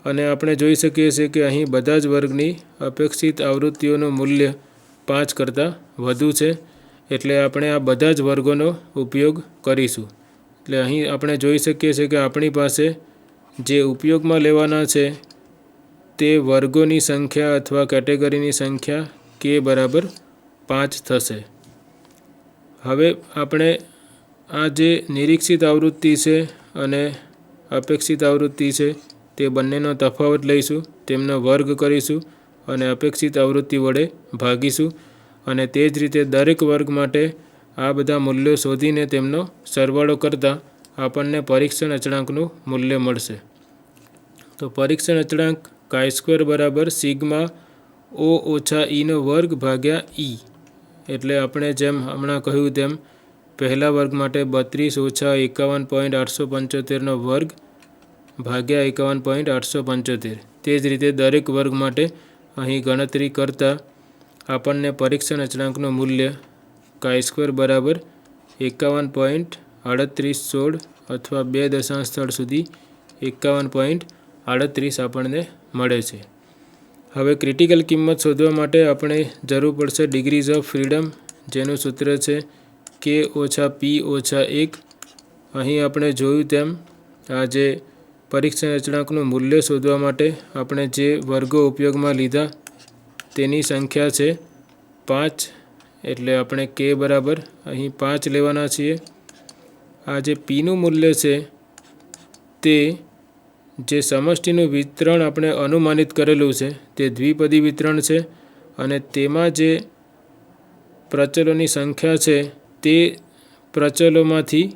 અને આપણે જોઈ શકીએ છીએ કે અહીં બધા જ વર્ગની અપેક્ષિત આવૃત્તિઓનું મૂલ્ય 5 કરતાં વધુ છે. એટલે આપણે આ બધા જ વર્ગોનો ઉપયોગ કરીશું. એટલે અહીં આપણે જોઈ શકીએ છીએ કે આપણી પાસે જે ઉપયોગમાં લેવાના છે તે વર્ગોની સંખ્યા અથવા કેટેગરીની સંખ્યા k બરાબર 5 થશે. હવે આપણે આ જે નિરીક્ષિત આવૃત્તિ છે અને અપેક્ષિત આવૃત્તિ છે તે બંનેનો તફાવત લઈશું, તેમનો વર્ગ કરીશું અને અપેક્ષિત આવૃત્તિ વડે ભાગીશું. અને તે જ રીતે દરેક વર્ગ માટે આ બધા મૂલ્યો શોધીને તેમનો સરવાળો કરતાં આપણને પરીક્ષણ અચળાંકનું મૂલ્ય મળશે. તો પરીક્ષણ અચળાંક chi² બરાબર સિગ્મા O ઓછા e² ભાગ્યા e. એટલે આપણે જેમ હમણાં કહ્યું તેમ પહેલા વર્ગ માટે 32 ઓછા 51.875નો વર્ગ ભાગ્યા 51.875. તે જ રીતે દરેક વર્ગ માટે અહીં ગણતરી કરતાં આપણને પરીક્ષણ અચળાંકનું મૂલ્ય chi² બરાબર 51.3816 અથવા 2 દશાંશ સ્થળ સુધી 51.38 આપણને મળે છે. હવે ક્રિટિકલ કિંમત શોધવા માટે આપણે જરૂર પડશે ડિગ્રીઝ ઓફ ફ્રીડમ, જેનું સૂત્ર છે k ઓછા p ઓછા 1. અહીં આપણે જોયું તેમ આ જે પરીક્ષણ અચળાંકનું મૂલ્ય શોધવા માટે આપણે જે વર્ગો ઉપયોગમાં લીધા તેની સંખ્યા છે 5. એટલે આપણે k બરાબર અહીં 5 લેવાના છીએ. આ જે પીનું મૂલ્ય છે તે જે સમષ્ટિનું વિતરણ આપણે અનુમાનિત કરેલું છે તે દ્વિપદી વિતરણ છે. અને તેમાં જે પ્રચલોની સંખ્યા છે તે પ્રચલોમાંથી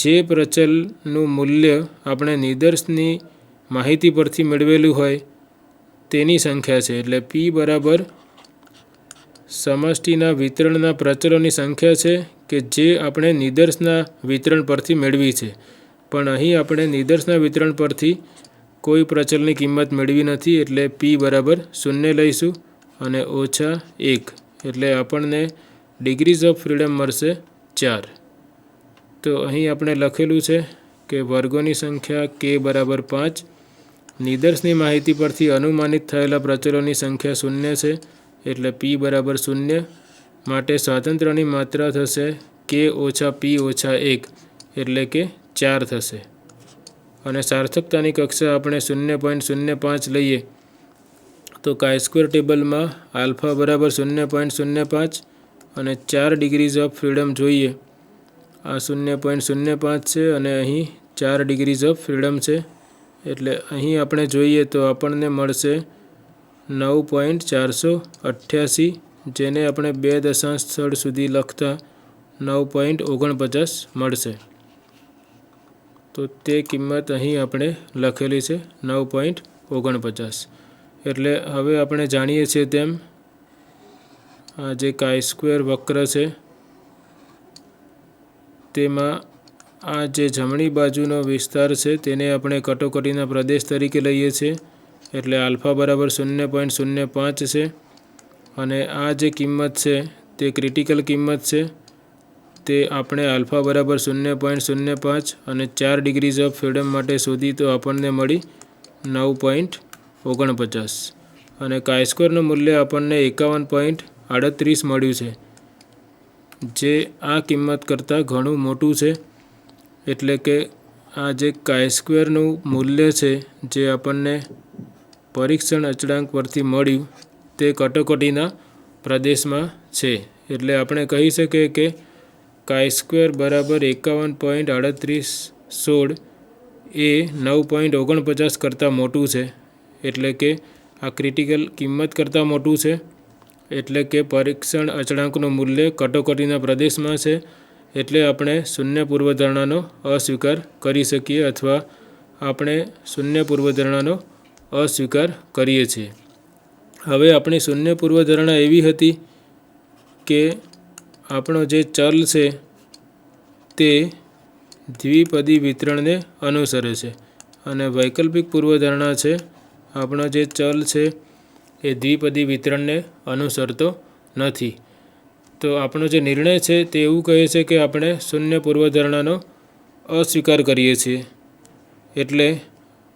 જે પ્રચલનું મૂલ્ય આપણે નિદર્શની માહિતી પરથી મેળવેલું હોય તેની સંખ્યા છે. એટલે p બરાબર સમષ્ટિના વિતરણના પ્રચલોની સંખ્યા છે કે જે આપણે નિદર્શના વિતરણ પરથી મેળવી છે. પણ અહીં આપણે નિદર્શના વિતરણ પરથી કોઈ પ્રચલની કિંમત મેળવી નથી. એટલે p બરાબર 0 લઈશું અને ઓછા 1. એટલે આપણને ડિગ્રીઝ ઓફ ફ્રીડમ મળશે 4. તો અહીં આપણે લખેલું છે કે વર્ગોની સંખ્યા k બરાબર 5, નિદર્શની માહિતી પરથી અનુમાનિત થયેલા પ્રચલોની સંખ્યા 0 છે. એટલે p બરાબર 0 માટે સ્વાતંત્ર્યની માત્રા થશે k ઓછા p ઓછા 1 એટલે કે 4 થશે. અને સાર્થકતાની કક્ષા આપણે 0.05 લઈએ તો chi² ટેબલમાં આલ્ફા બરાબર 0.05 અને 4 ડિગ્રીઝ ઓફ ફ્રીડમ જોઈએ. આ 0.05 છે અને અહીં 4 ડિગ્રીઝ ઓફ ફ્રીડમ છે. એટલે અહીં આપણે જોઈએ તો આપણને મળશે 9.488, જેને આપણે 2 દશાંશ સ્થળ સુધી લખતા 9.49 મળશે. તો તે કિંમત અહીં આપણે લખેલી છે 9.49. એટલે હવે આપણે જાણીએ છીએ તેમ આ જે chi² વક્ર છે તેમાં આ જે જમણી બાજુનો વિસ્તાર છે તેને આપણે કટોકટીના પ્રદેશ તરીકે લઈએ છીએ, એટલે આલ્ફા બરાબર 0.05 છે. અને આ જે કિંમત છે તે ક્રિટિકલ કિંમત છે, તે આપણે આલ્ફા બરાબર 0.05 અને 4 ડિગ્રીઝ ઓફ ફ્રીડમ માટે શોધી તો આપણને મળી 9.49 અને કાઈ-સ્ક્વેરનું મૂલ્ય આપણને 51.38 મળ્યું છે, જે આ કિંમત કરતાં ઘણું મોટું છે. એટલે કે આ જે કાઈ-સ્ક્વેરનું મૂલ્ય છે જે આપણને પરીક્ષણ અચળાંક પરથી મળ્યું તે કટોકટીના પ્રદેશમાં છે. એટલે આપણે કહી શકીએ કે કાઈ-સ્ક્વેર બરાબર 51.3816 એ 9.49 કરતાં મોટું છે. એટલે કે આ ક્રિટિકલ કિંમત કરતાં મોટું છે. એટલે કે પરીક્ષણ અચળાંકનું મૂલ્ય કટોકટીના પ્રદેશમાં છે. એટલે આપણે શૂન્ય પૂર્વધારણાનો અસ્વીકાર કરી શકીએ અથવા આપણે શૂન્ય પૂર્વધારણાનો અસ્વીકાર કરીએ છીએ. હવે આપણી શૂન્ય પૂર્વધારણા એવી હતી કે આપણો જે ચલ છે તે દ્વિપદી વિતરણને અનુસરે છે અને વૈકલ્પિક પૂર્વધારણા છે આપણો જે ચલ છે એ દ્વિપદી વિતરણને અનુસરતો નથી. તો આપણો જે નિર્ણય છે તે એવું કહે છે કે આપણે શૂન્ય પૂર્વધારણાનો અસ્વીકાર કરીએ છીએ. એટલે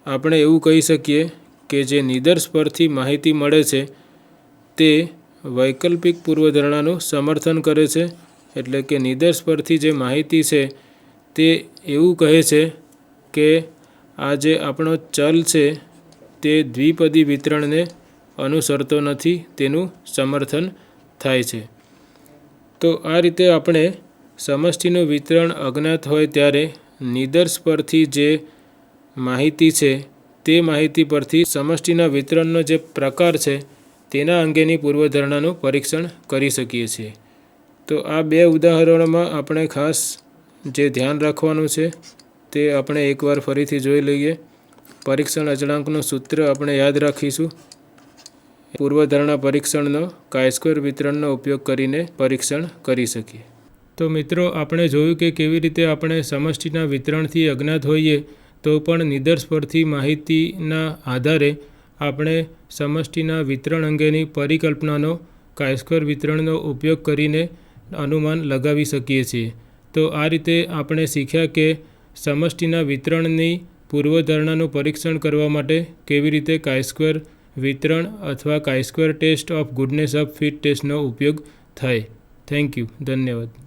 આપણે એવું કહી શકીએ કે જે નિદર્શ પરથી માહિતી મળે છે તે વૈકલ્પિક પૂર્વધારણાનું સમર્થન કરે છે. એટલે કે નિદર્શ પરથી જે માહિતી છે તે એવું કહે છે કે આ જે આપણો ચલ છે તે દ્વિપદી વિતરણને અનુસરતો નથી, તેનું સમર્થન થાય છે. તો આ રીતે આપણે સમષ્ટિનું વિતરણ અજ્ઞાત હોય ત્યારે નિદર્શ પરથી જે માહિતી છે તે માહિતી પરથી સમષ્ટિના વિતરણનો જે પ્રકાર છે તેના અંગેની પૂર્વધારણાનું પરીક્ષણ કરી શકીએ છીએ. તો આ બે ઉદાહરણોમાં આપણે ખાસ જે ધ્યાન રાખવાનું છે તે આપણે એકવાર ફરીથી જોઈ લઈએ. પરીક્ષણ અચળાંકનું સૂત્ર આપણે યાદ રાખીશું. પૂર્વધારણા પરીક્ષણનો કાઈ-સ્ક્વેર વિતરણનો ઉપયોગ કરીને પરીક્ષણ કરી શકીએ. તો મિત્રો, આપણે જોયું કે કેવી રીતે આપણે સમષ્ટિના વિતરણથી અજ્ઞાત હોઈએ તો પણ નિદર્શ પરથી માહિતીના આધારે આપણે સમષ્ટિના વિતરણ અંગેની પરિકલ્પનાનો કાઈ-સ્ક્વેર વિતરણનો ઉપયોગ કરીને અનુમાન લગાવી શકીએ છીએ. તો આ રીતે આપણે શીખ્યા કે સમષ્ટિના વિતરણની પૂર્વધારણાનું પરીક્ષણ કરવા માટે કેવી રીતે કાઈ-સ્ક્વેર વિતરણ અથવા chi square test of goodness of fit ટેસ્ટનો ઉપયોગ થાય. Thank you. ધન્યવાદ.